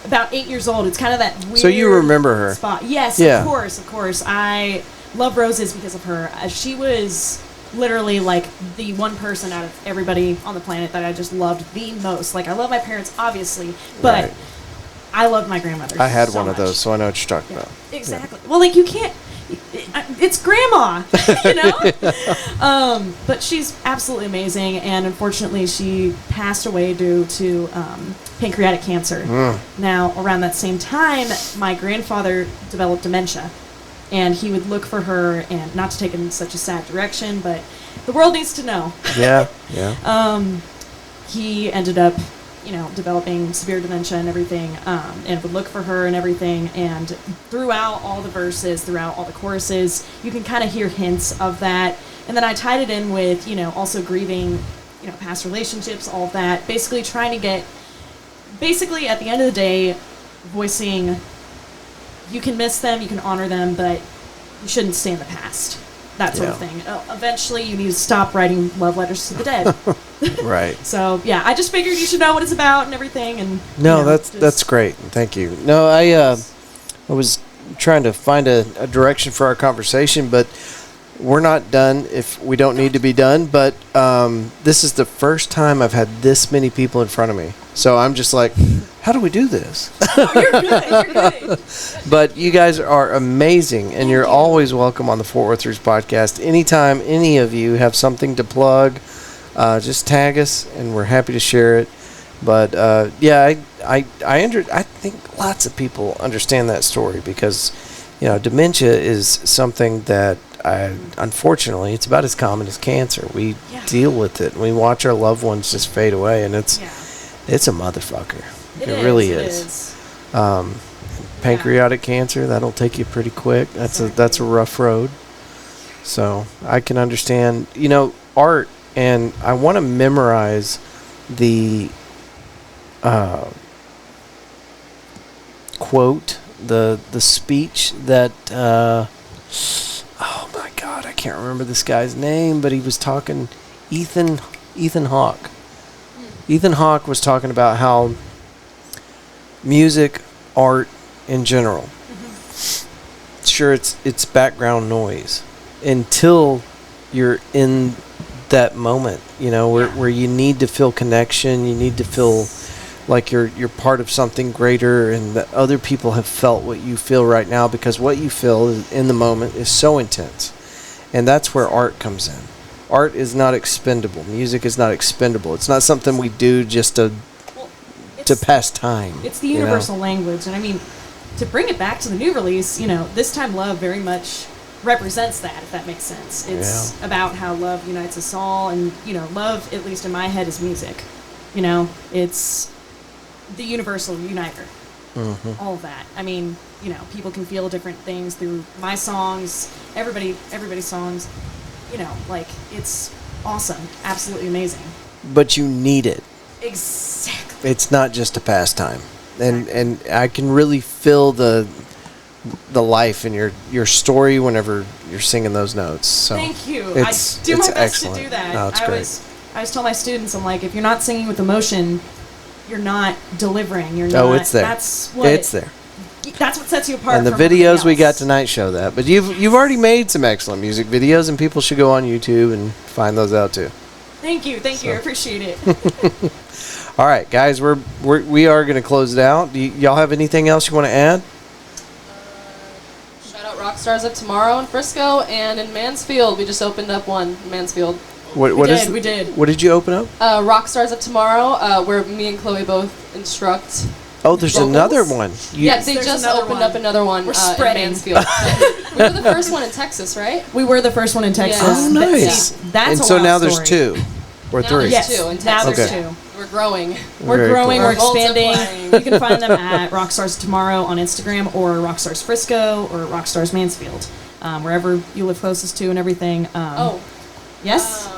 About 8 years old. It's kind of that weird. So you remember her? Spot. Yes, Yeah. of course. I love Roses because of her. She was literally like the one person out of everybody on the planet that I just loved the most. Like I love my parents, obviously, but Right. I loved my grandmother. I had so one of much. those, so I know what you're talking about. Exactly. Well, like you can't. It's grandma, But she's absolutely amazing, and unfortunately, she passed away due to pancreatic cancer. Now, around that same time, my grandfather developed dementia, and he would look for her, and not to take it in such a sad direction, but the world needs to know. Yeah. He ended up, developing severe dementia and everything, and would look for her and everything. And throughout all the verses, throughout all the choruses, you can kind of hear hints of that. And then I tied it in with, also grieving, past relationships, all of that. Basically trying to get, at the end of the day, voicing, you can miss them, you can honor them, but you shouldn't stay in the past. That sort of thing. Eventually, you need to stop writing love letters to the dead. Right. So yeah, I just figured you should know what it's about and everything. And No, that's great. Thank you. No, I was trying to find a direction for our conversation, but we're not done if we don't need to be done. But this is the first time I've had this many people in front of me, so I'm just like, how do we do this? You're good. But you guys are amazing, and you're always welcome on the Fort Worth Roots podcast. Anytime any of you have something to plug, just tag us, and we're happy to share it. But I think lots of people understand that story because dementia is something that unfortunately, it's about as common as cancer. We deal with it. And we watch our loved ones just fade away, and it's a motherfucker. It really is. Pancreatic cancer, that'll take you pretty quick. That's a rough road. So I can understand, art, and I want to memorize the quote, the speech that oh my God, I can't remember this guy's name, but he was talking, Ethan Hawke. Ethan Hawke was talking about how music, art in general, sure, it's background noise until you're in that moment, where you need to feel connection, you need to feel like you're part of something greater, and that other people have felt what you feel right now, because what you feel in the moment is so intense. And that's where art comes in. Art is not expendable. Music is not expendable. It's not something we do just to pass time. It's the universal language. And I mean, to bring it back to the new release, This Time Love very much represents that, if that makes sense. It's about how love unites us all, and, love, at least in my head, is music. It's the universal uniter. All of that. I mean, people can feel different things through my songs, everybody's songs. It's awesome, absolutely amazing. But you need it. Exactly. It's not just a pastime, and I can really feel the life in your story whenever you're singing those notes. So thank you. I do my best excellent. to do that. No, it's great. I always tell my students, I'm like, if you're not singing with emotion, you're not delivering. You're not. Oh, it's there. It's there. That's what sets you apart. And the from videos we got else. tonight show that. But you've already made some excellent music videos, and people should go on YouTube and find those out too. Thank you. I appreciate it. All right, guys, we are going to close it out. Y'all have anything else you want to add? Shout out Rockstars of Tomorrow in Frisco, and in Mansfield. We just opened up one in Mansfield. We did. What did you open up? Rockstars of Tomorrow, where me and Chloe both instruct. Oh, there's vocals. Another one. Yes, they just opened up another one. We're spreading. In Mansfield. We were the first one in Texas, right? We were the first one in Texas. Oh, nice. That's and a so wild now story. there's two or Now three. there's two in Texas. Now there's Okay. two. We're growing. We're Very growing. cool. We're expanding. Multiplying. You can find them at Rockstars Tomorrow on Instagram, or Rockstars Frisco, or Rockstars Mansfield, wherever you live closest to and everything. Yes.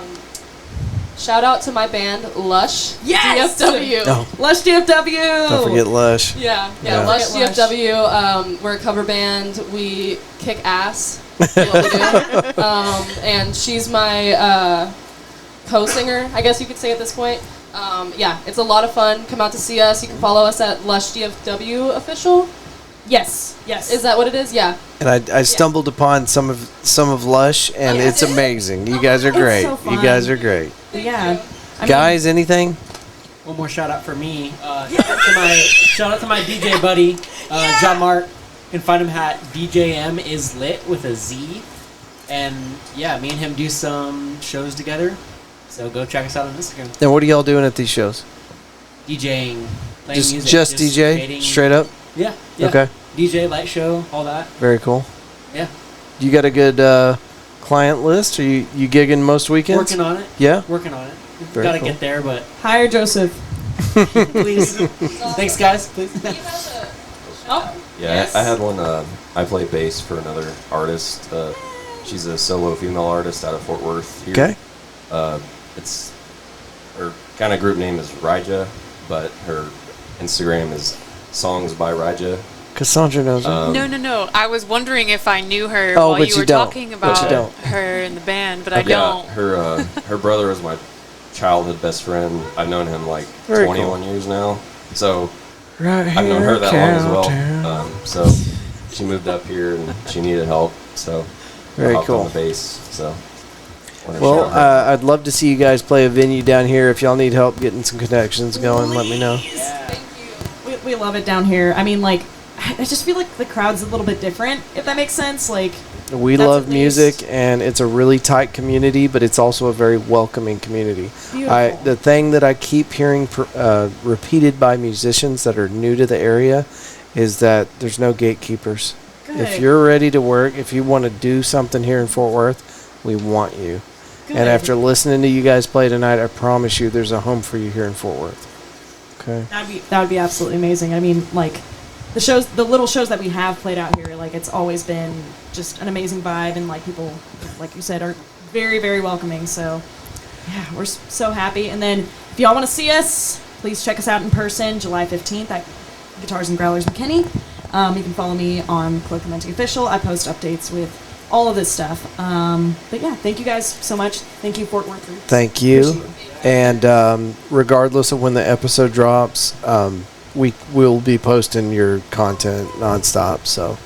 Shout out to my band Lush. Yes! DFW. Oh, Lush DFW. don't forget Lush. Yeah, Yeah. Lush Lush. DFW. We're a cover band. We kick ass. Is what we do. And she's my co-singer, I guess you could say at this point. It's a lot of fun. Come out to see us. You can follow us at Lush DFW official. Yes. Is that what it is? Yeah. And I stumbled upon some of Lush, and it's amazing. You guys are great. so You guys are great. Yeah. Guys, anything? One more shout out for me. Shout out to my DJ buddy, John Mark. You can find him at DJM is lit with a Z. And yeah, me and him do some shows together. So go check us out on Instagram. And what are y'all doing at these shows? DJing, playing Just music. DJ, creating- straight up. Yeah. Okay. DJ, light show, all that. Very cool. Yeah. You got a good client list? Are you gigging most weekends? Working on it. Yeah. Working on it. Very Gotta cool. get there, but Hire Joseph. please. Thanks, guys. Please. Yeah, I had one. I play bass for another artist. She's a solo female artist out of Fort Worth here. Okay. It's her kind of group name is Ryja, but her Instagram is Songs by Ryja. Cassandra knows her. No. I was wondering if I knew her Oh, while but you you were don't. talking But about you don't. her in the band, but I Yeah, don't. her brother was my childhood best friend. I've known him like Very 21 years now. So Right I've known her that long as Cowtown. well. So she moved up here and she needed help. So Very I hopped cool. on the bass. So wanted to Well, shout her. I'd love to see you guys play a venue down here. If y'all need help getting some connections going, let me know. We love it down here. I mean, like, I just feel like the crowd's a little bit different, if that makes sense. Like, We That's love at least- music, and it's a really tight community, but it's also a very welcoming community. Beautiful. The thing that I keep hearing repeated by musicians that are new to the area is that there's no gatekeepers. good. If you're ready to work, if you want to do something here in Fort Worth, we want you. Good. And after listening to you guys play tonight, I promise you there's a home for you here in Fort Worth. Okay? That would be absolutely amazing. I mean, like, the little shows that we have played out here, like, it's always been just an amazing vibe, and like people, like you said, are very, very welcoming. So yeah, we're so happy. And then if y'all want to see us, please check us out in person July 15th at Guitars and Growlers McKinney. You can follow me on Clemente Official. I post updates with all of this stuff. But yeah, thank you guys so much. Thank you, Fort Worth. Thank you. And regardless of when the episode drops, we will be posting your content nonstop. So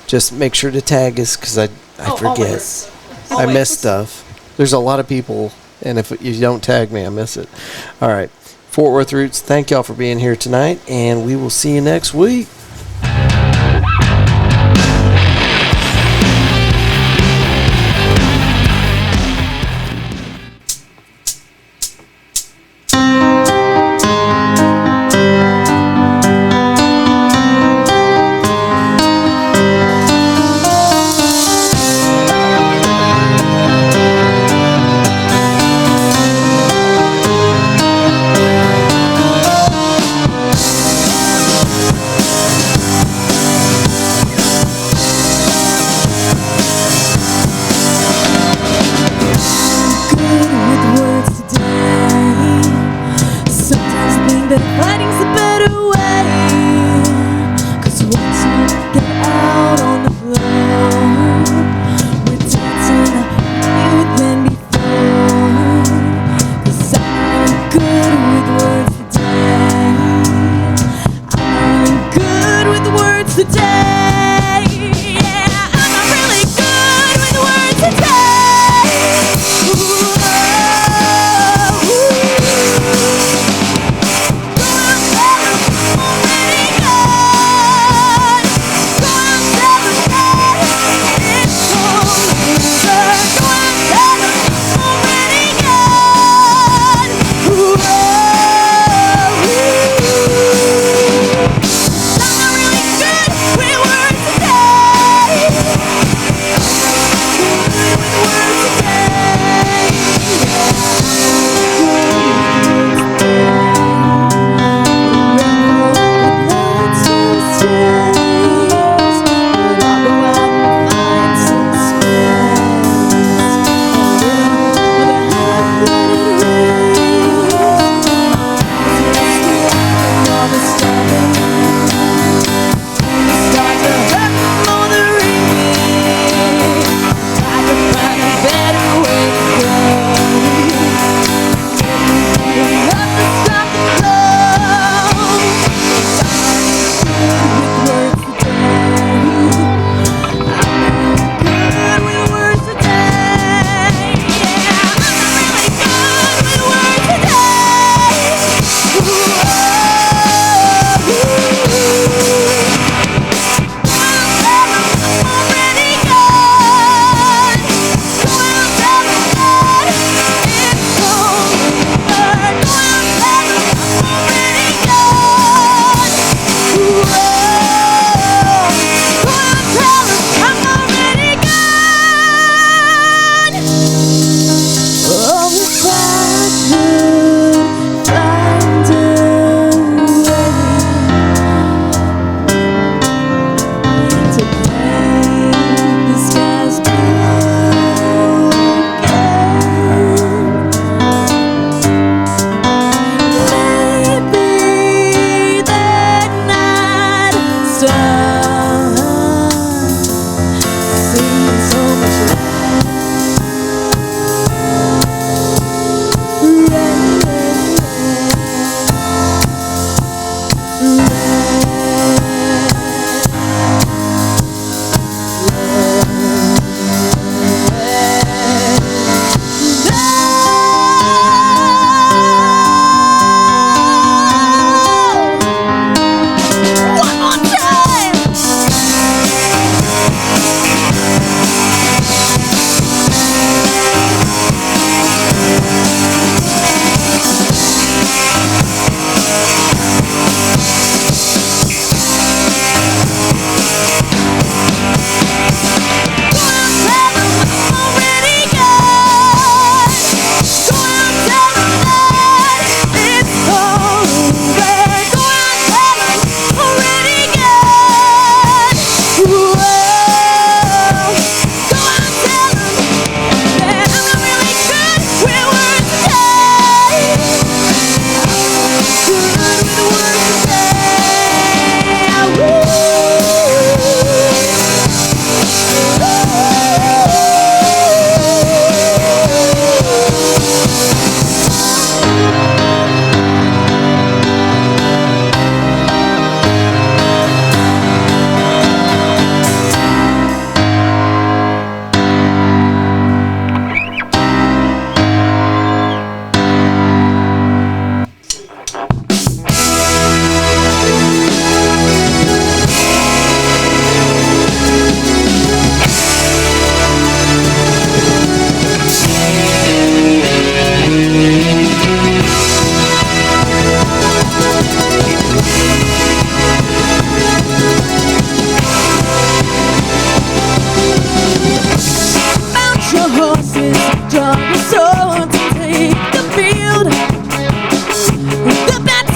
just make sure to tag us, because I forget. Always. I miss stuff. There's a lot of people, and if you don't tag me, I miss it. All right. Fort Worth Roots, thank y'all for being here tonight, and we will see you next week. With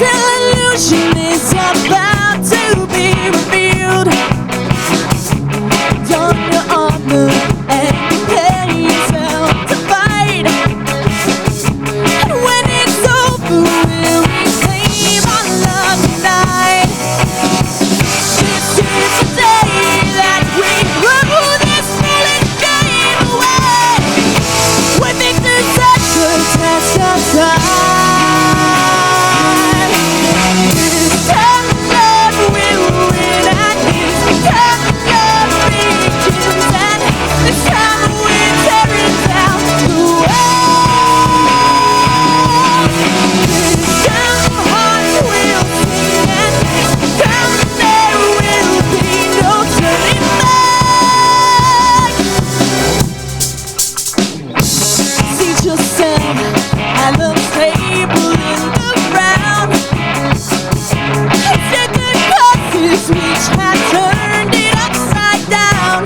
illusion is about to be revealed. Don your armor and prepare yourself to fight. And when it's over, we'll reclaim our love tonight. This is the day that we throw this foolish game away. With victors at the test of time. This time love will win, and this time love begins, and this time we're tearing down the walls. This time hearts will sing, and this time there will be no turning back. Seat yourself at the table in the round. Take the causes which had turned it upside down.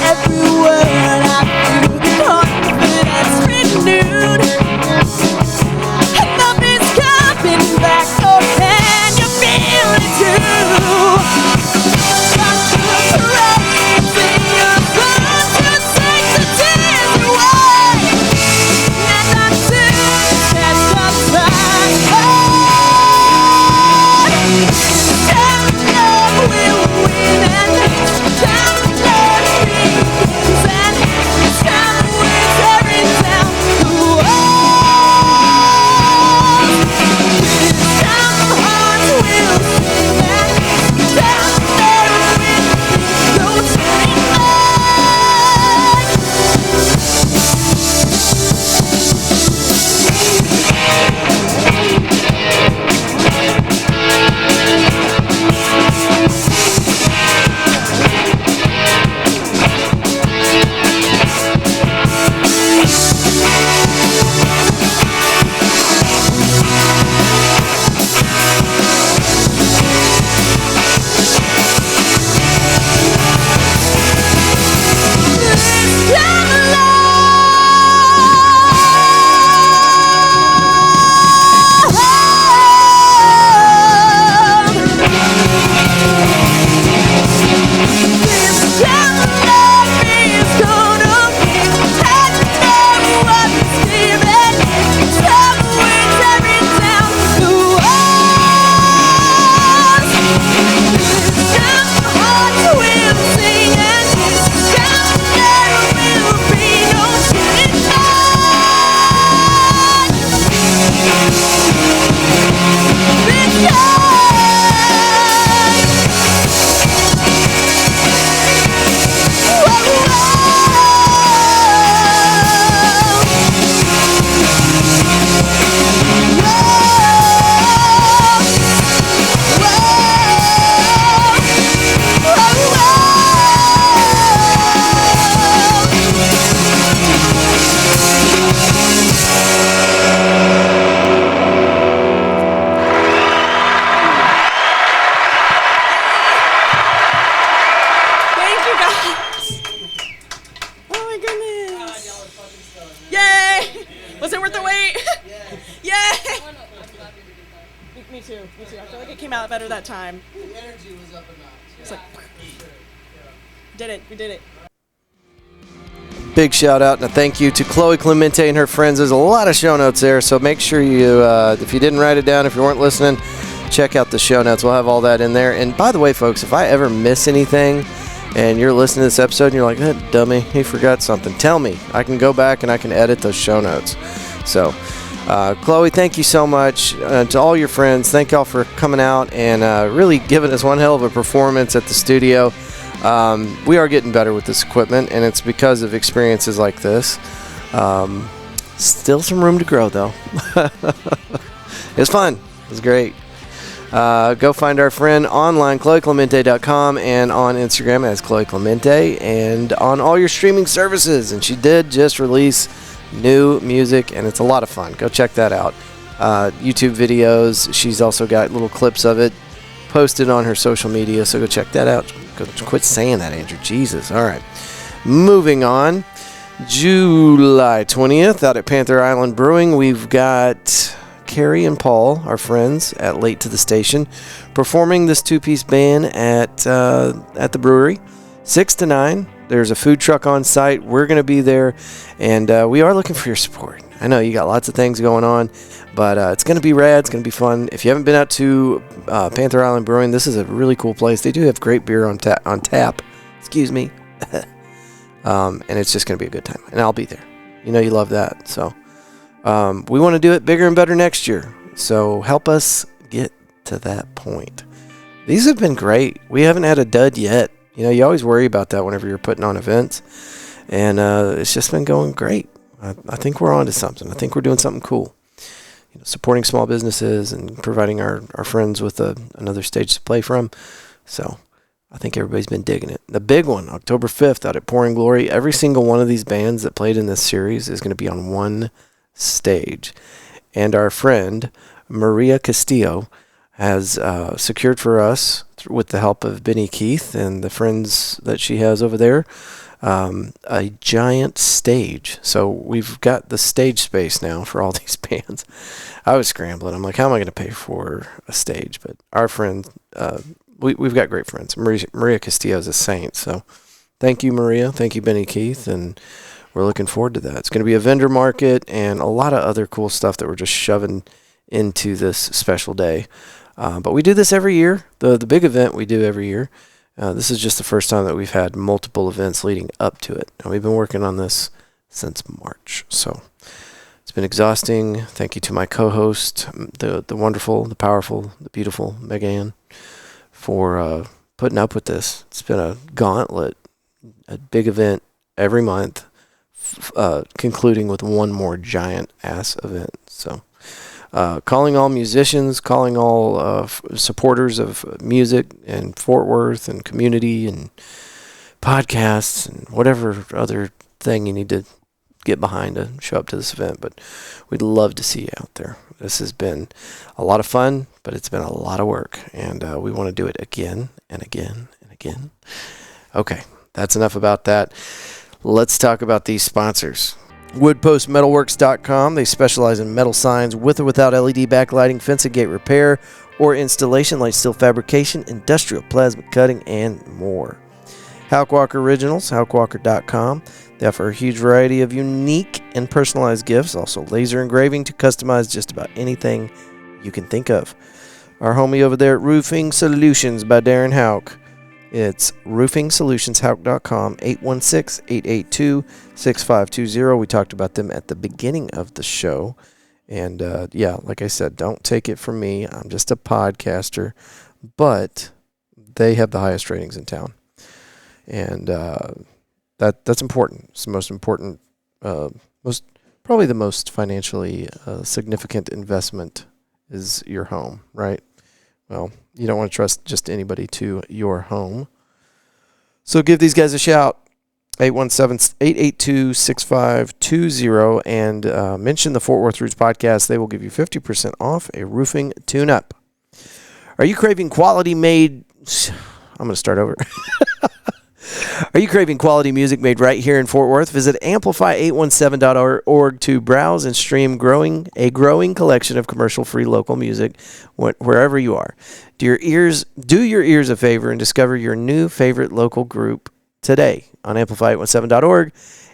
Every word I feel the confidence renewed. And love is coming back, oh, can you feel it too? Got to praise in your blood to take the tears away. And I'm too set aside. Time love will win, and time love begins, and time we're tearing down the walls. Time hearts will sing, and time there will be no turning back. Thank you guys. Oh my goodness. Yay! Was it worth the wait? Yay! Me too. Me too. I feel like it came out better that time. The energy was up a notch. It's like, did it. We did it. Big shout out and a thank you to Chloe Clemente and her friends. There's a lot of show notes there, so make sure you, if you didn't write it down, if you weren't listening, check out the show notes. We'll have all that in there. And by the way, folks, if I ever miss anything and you're listening to this episode and you're like, "That dummy, he forgot something," tell me. I can go back and I can edit those show notes. So, Chloe, thank you so much. To all your friends, thank y'all for coming out and really giving us one hell of a performance at the studio. We are getting better with this equipment, and it's because of experiences like this. Still some room to grow, though. It was fun. It was great. Go find our friend online, ChloeClemente.com, and on Instagram as Chloe Clemente, and on all your streaming services. And she did just release new music, and it's a lot of fun. Go check that out. YouTube videos. She's also got little clips of it posted on her social media, so go check that out. Quit saying that, Andrew. Jesus. All right. Moving on. July 20th out at Panther Island Brewing, we've got Carrie and Paul, our friends at Late to the Station, performing this two-piece band at the brewery, 6 to 9. There's a food truck on site. We're going to be there, and we are looking for your support. I know you got lots of things going on, but it's going to be rad. It's going to be fun. If you haven't been out to Panther Island Brewing, this is a really cool place. They do have great beer on tap. Excuse me. And it's just going to be a good time, and I'll be there. You know you love that. So we want to do it bigger and better next year. So help us get to that point. These have been great. We haven't had a dud yet. You know, you always worry about that whenever you're putting on events, and it's just been going great. I think we're on to something. I think we're doing something cool. You know, supporting small businesses and providing our friends with another stage to play from. So I think everybody's been digging it. The big one, October 5th out at Pouring Glory. Every single one of these bands that played in this series is going to be on one stage. And our friend, Maria Castillo, has secured for us, with the help of Benny Keith and the friends that she has over there, a giant stage. So we've got the stage space now for all these bands. I was scrambling. I'm like, how am I going to pay for a stage? But our friend, we've got great friends. Maria Castillo is a saint. So thank you, Maria. Thank you, Benny Keith. And we're looking forward to that. It's going to be a vendor market and a lot of other cool stuff that we're just shoving into this special day. But we do this every year. The big event we do every year. This is just the first time that we've had multiple events leading up to it. And we've been working on this since March. So it's been exhausting. Thank you to my co-host, the wonderful, the powerful, the beautiful Megan, for putting up with this. It's been a gauntlet, a big event every month, concluding with one more giant-ass event. So calling all musicians, calling all supporters of music and Fort Worth and community and podcasts and whatever other thing you need to get behind to show up to this event. But we'd love to see you out there. This has been a lot of fun, but it's been a lot of work, and we want to do it again and again and again. Okay, that's enough about that. Let's talk about these sponsors. WoodPostMetalworks.com. They specialize in metal signs with or without LED backlighting, fence and gate repair, or installation, light steel fabrication, industrial plasma cutting, and more. Houkwalker Originals, houkwalker.com. They offer a huge variety of unique and personalized gifts, also laser engraving to customize just about anything you can think of. Our homie over there at Roofing Solutions by Darren Houck. It's roofingsolutionsHouck.com, 816-882-6520. We talked about them at the beginning of the show. And, yeah, like I said, don't take it from me. I'm just a podcaster. But they have the highest ratings in town. And that's important. It's the most important, probably the most financially significant investment is your home, right? Well, you don't want to trust just anybody to your home. So give these guys a shout, 817-882-6520, and mention the Fort Worth Roots Podcast. They will give you 50% off a roofing tune-up. Are you craving quality made... I'm going to start over. Are you craving quality music made right here in Fort Worth? Visit amplify817.org to browse and stream a growing collection of commercial-free local music wherever you are. Do your ears a favor and discover your new favorite local group today on amplify817.org.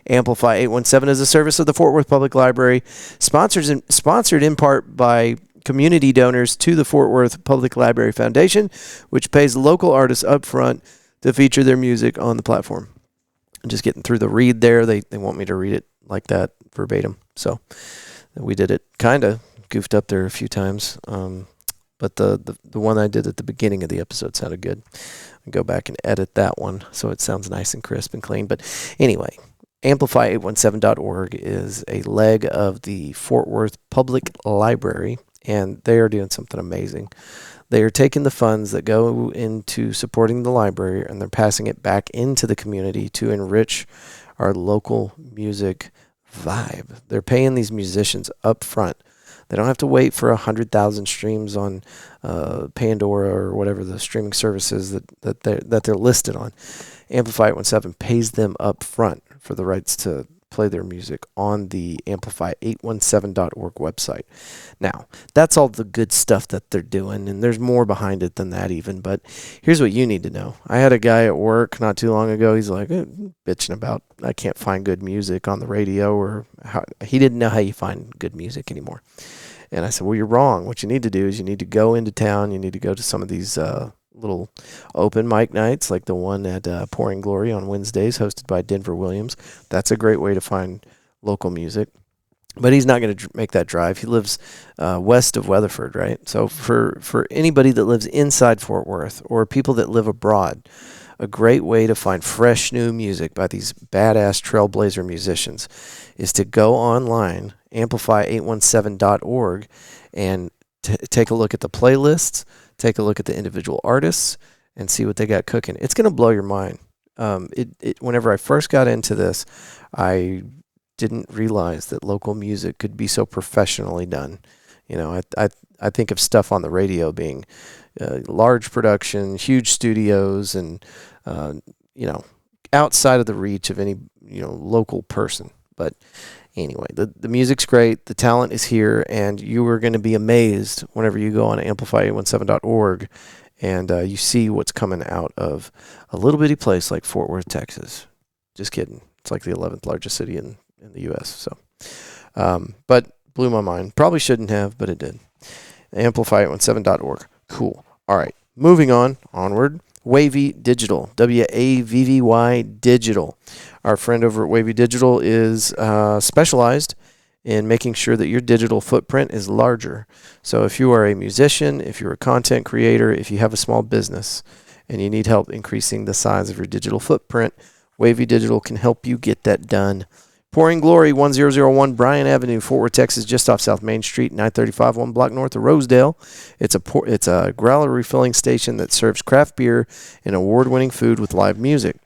Amplify 817 is a service of the Fort Worth Public Library, sponsored in part by community donors to the Fort Worth Public Library Foundation, which pays local artists up front to feature their music on the platform. I'm just getting through the read there. They want me to read it like that verbatim. So we did it kind of goofed up there a few times. But the one I did at the beginning of the episode sounded good. I'll go back and edit that one so it sounds nice and crisp and clean. But anyway, amplify817.org is a leg of the Fort Worth Public Library, and they are doing something amazing. They are taking the funds that go into supporting the library and they're passing it back into the community to enrich our local music vibe. They're paying these musicians up front. They don't have to wait for 100,000 streams on Pandora or whatever the streaming services that they're listed on. Amplify 817 pays them up front for the rights to play their music on the amplify817.org website. Now, that's all the good stuff that they're doing, and there's more behind it than that even, but here's what you need to know. I had a guy at work not too long ago. He's like, bitching about, I can't find good music on the radio, or he didn't know how you find good music anymore. And I said, well, you're wrong. What you need to do is you need to go into town. You need to go to some of these little open mic nights, like the one at Pouring Glory on Wednesdays, hosted by Denver Williams. That's a great way to find local music. But he's not going to make that drive. He lives west of Weatherford, right? So for anybody that lives inside Fort Worth or people that live abroad, a great way to find fresh new music by these badass trailblazer musicians is to go online, amplify817.org, and take a look at the playlists, take a look at the individual artists, and see what they got cooking. It's going to blow your mind. Whenever I first got into this, I didn't realize that local music could be so professionally done. You know, I think of stuff on the radio being large production, huge studios, and outside of the reach of any local person. But anyway, the music's great, the talent is here, and you are going to be amazed whenever you go on amplify817.org and you see what's coming out of a little bitty place like Fort Worth, Texas. Just kidding. It's like the 11th largest city in the U.S. So, but blew my mind. Probably shouldn't have, but it did. Amplify817.org. Cool. All right. Moving on. Onward. Wavy Digital. WAVVY Digital. Our friend over at Wavy Digital is specialized in making sure that your digital footprint is larger. So if you are a musician, if you're a content creator, if you have a small business and you need help increasing the size of your digital footprint, Wavy Digital can help you get that done. Pouring Glory, 1001 Bryan Avenue, Fort Worth, Texas, just off South Main Street, 935, 1 block north of Rosedale. It's a growler refilling station that serves craft beer and award-winning food with live music.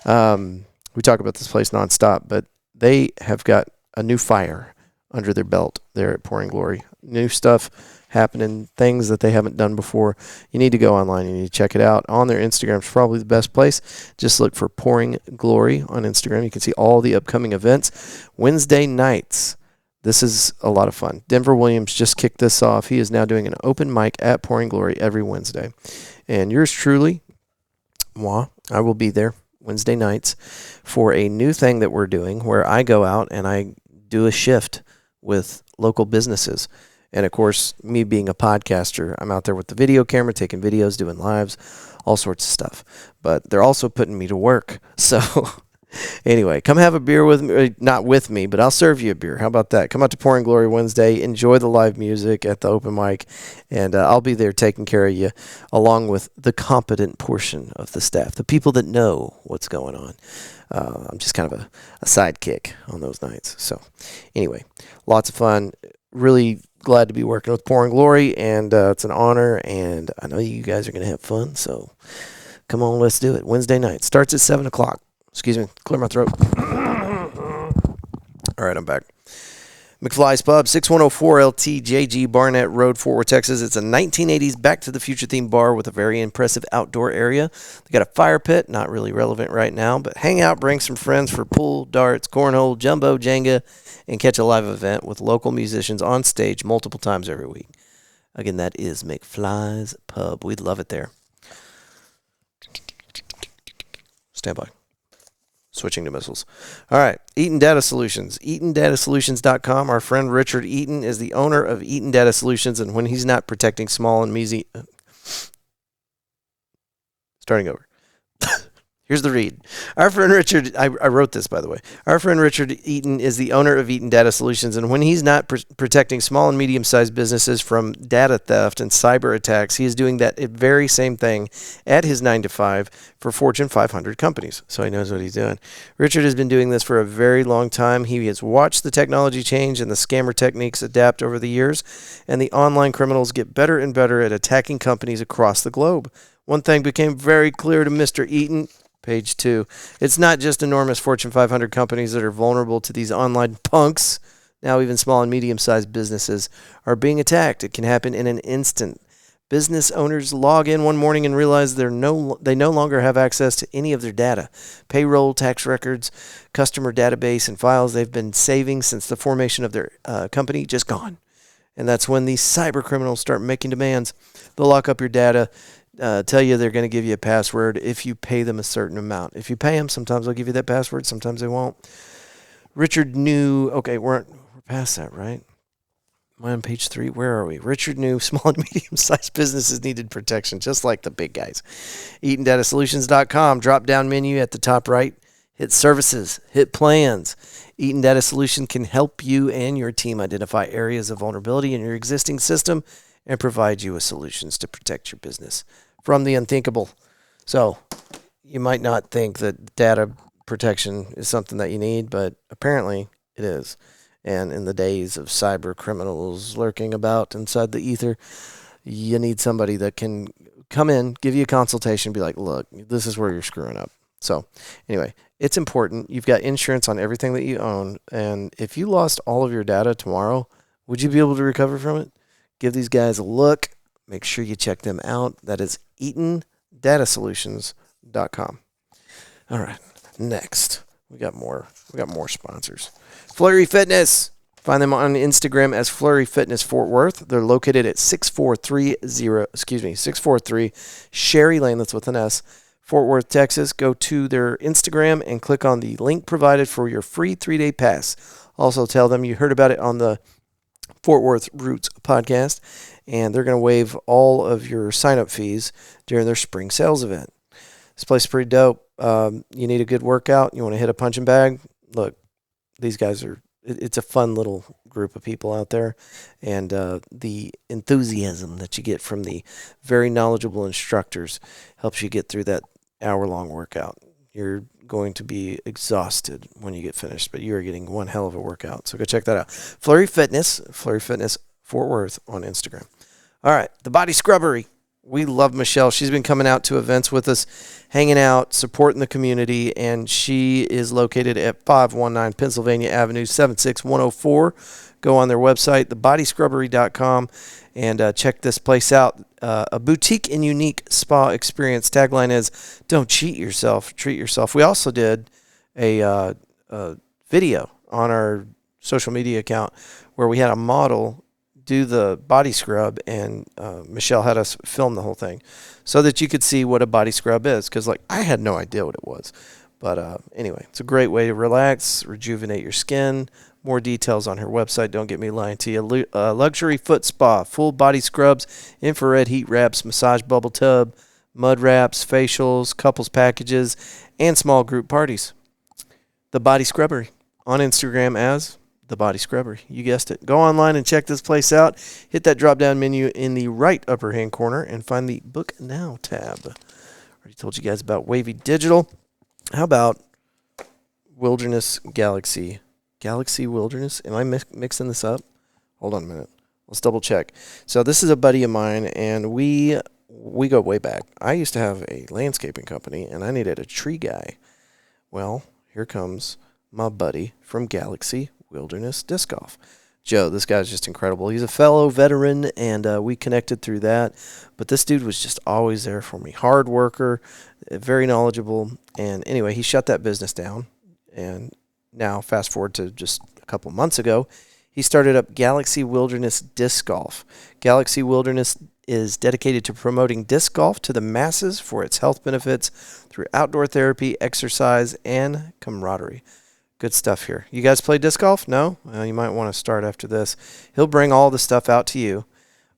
We talk about this place nonstop, but they have got a new fire under their belt there at Pouring Glory. New stuff happening, things that they haven't done before. You need to go online. You need to check it out. On their Instagram is probably the best place. Just look for Pouring Glory on Instagram. You can see all the upcoming events. Wednesday nights. This is a lot of fun. Denver Williams just kicked this off. He is now doing an open mic at Pouring Glory every Wednesday. And yours truly, moi, I will be there Wednesday nights for a new thing that we're doing where I go out and I do a shift with local businesses. And of course, me being a podcaster, I'm out there with the video camera, taking videos, doing lives, all sorts of stuff. But they're also putting me to work. So anyway, come have a beer with me. Not with me, but I'll serve you a beer. How about that? Come out to Pouring Glory Wednesday. Enjoy the live music at the open mic. And I'll be there taking care of you, along with the competent portion of the staff, the people that know what's going on. I'm just kind of a sidekick on those nights. So anyway, lots of fun. Really glad to be working with Pouring Glory, and it's an honor, and I know you guys are going to have fun, so come on, let's do it. Wednesday night. Starts at 7 o'clock. Excuse me, clear my throat. All right, I'm back. McFly's Pub, 6104 LTJG Barnett Road, Fort Worth, Texas. It's a 1980s Back to the Future themed bar with a very impressive outdoor area. They got a fire pit, not really relevant right now, but hang out, bring some friends for pool, darts, cornhole, jumbo, Jenga, and catch a live event with local musicians on stage multiple times every week. Again, that is McFly's Pub. We'd love it there. Stand by. Switching to missiles. All right. Eaton Data Solutions. EatonDataSolutions.com. Our friend Richard Eaton is the owner of Eaton Data Solutions, and when he's not protecting small and measly... Starting over. Here's the read. Our friend Richard, I wrote this, by the way. Our friend Richard Eaton is the owner of Eaton Data Solutions, and when he's not protecting small and medium-sized businesses from data theft and cyber attacks, he is doing that very same thing at his 9-to-5 for Fortune 500 companies. So he knows what he's doing. Richard has been doing this for a very long time. He has watched the technology change and the scammer techniques adapt over the years, and the online criminals get better and better at attacking companies across the globe. One thing became very clear to Mr. Eaton. Page 2. It's not just enormous Fortune 500 companies that are vulnerable to these online punks. Now even small and medium-sized businesses are being attacked. It can happen in an instant. Business owners log in one morning and realize they no longer have access to any of their data. Payroll, tax records, customer database, and files they've been saving since the formation of their company just gone. And that's when these cyber criminals start making demands. They'll lock up your data, tell you they're going to give you a password if you pay them a certain amount. If you pay them, sometimes they'll give you that password, sometimes they won't. Richard New, okay, we're past that, right? Am I on page 3? Where are we? Richard New, small and medium-sized businesses needed protection, just like the big guys. EatonDataSolutions.com, drop-down menu at the top right. Hit Services, hit Plans. Eaton Data Solution can help you and your team identify areas of vulnerability in your existing system and provide you with solutions to protect your business from the unthinkable. So, you might not think that data protection is something that you need, but apparently it is. And in the days of cyber criminals lurking about inside the ether, you need somebody that can come in, give you a consultation, be like, look, this is where you're screwing up. So anyway, it's important. You've got insurance on everything that you own. And if you lost all of your data tomorrow, would you be able to recover from it? Give these guys a look. Make sure you check them out. That is EatonDataSolutions.com. All right, next. We got more sponsors. Flurry Fitness. Find them on Instagram as Flurry Fitness Fort Worth. They're located at 643 Sherry Lane, that's with an S, Fort Worth, Texas. Go to their Instagram and click on the link provided for your free 3-day pass. Also tell them you heard about it on the Fort Worth Roots podcast, and they're going to waive all of your sign-up fees during their spring sales event. This place is pretty dope. You need a good workout. You want to hit a punching bag? Look, these guys it's a fun little group of people out there. And the enthusiasm that you get from the very knowledgeable instructors helps you get through that hour-long workout. You're going to be exhausted when you get finished, but you are getting one hell of a workout. So go check that out. Flurry Fitness Fort Worth on Instagram. All right, the Body Scrubbery. We love Michelle. She's been coming out to events with us, hanging out, supporting the community, and she is located at 519 Pennsylvania Avenue, 76104. Go on their website, thebodyscrubbery.com, and check this place out. A boutique and unique spa experience. Tagline is, don't cheat yourself, treat yourself. We also did a video on our social media account where we had a model do the body scrub, and Michelle had us film the whole thing so that you could see what a body scrub is, because I had no idea what it was. But anyway, it's a great way to relax, rejuvenate your skin. More details on her website. Don't get me lying to you. Luxury foot spa, full body scrubs, infrared heat wraps, massage bubble tub, mud wraps, facials, couples packages, and small group parties. The Body Scrubbery on Instagram as The Body Scrubbery. You guessed it. Go online and check this place out. Hit that drop-down menu in the right upper hand corner and find the Book Now tab. Already told you guys about Wavy Digital. How about Wilderness Galaxy? Galaxy Wilderness? Am I mixing this up? Hold on a minute. Let's double check. So this is a buddy of mine, and we go way back. I used to have a landscaping company, and I needed a tree guy. Well, here comes my buddy from Galaxy Wilderness Disc Golf. Joe, this guy's just incredible. He's a fellow veteran, and we connected through that. But this dude was just always there for me. Hard worker, very knowledgeable. And anyway, he shut that business down. And now, fast forward to just a couple months ago, he started up Galaxy Wilderness Disc Golf. Galaxy Wilderness is dedicated to promoting disc golf to the masses for its health benefits through outdoor therapy, exercise, and camaraderie. Good stuff here. You guys play disc golf? No? Well, you might want to start after this. He'll bring all the stuff out to you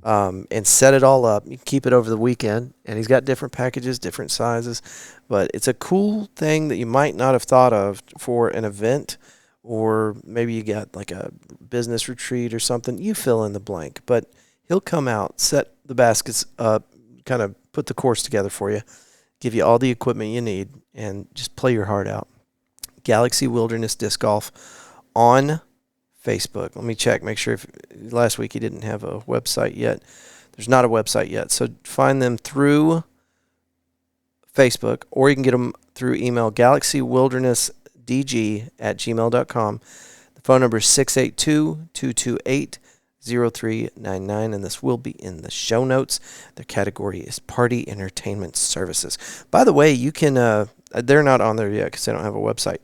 and set it all up. You can keep it over the weekend. And he's got different packages, different sizes. But it's a cool thing that you might not have thought of for an event, or maybe you got like a business retreat or something. You fill in the blank. But he'll come out, set the baskets up, kind of put the course together for you, give you all the equipment you need, and just play your heart out. Galaxy Wilderness Disc Golf on Facebook. Let me check, make sure if last week he didn't have a website yet. There's not a website yet. So find them through Facebook, or you can get them through email, GalaxyWildernessDG@gmail.com. The phone number is 682-228-0666. 0399, and this will be in the show notes. The category is Party Entertainment Services. By the way, you can, they're not on there yet because they don't have a website.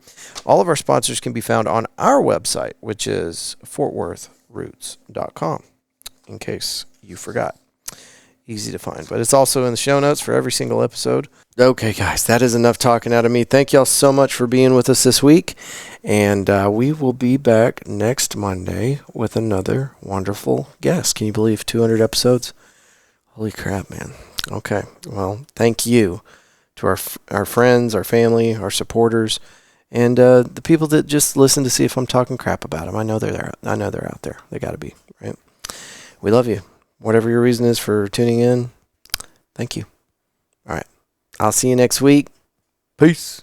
All of our sponsors can be found on our website, which is fortworthroots.com, in case you forgot. Easy to find, but it's also in the show notes for every single episode. Okay, guys, that is enough talking out of me. Thank y'all so much for being with us this week, and we will be back next Monday with another wonderful guest. Can you believe 200 episodes? Holy crap, man. Okay, well, thank you to our friends, our family, our supporters, and the people that just listen to see if I'm talking crap about them. I know they're there. I know they're out there. They got to be, right? We love you. Whatever your reason is for tuning in, thank you. All right. I'll see you next week. Peace.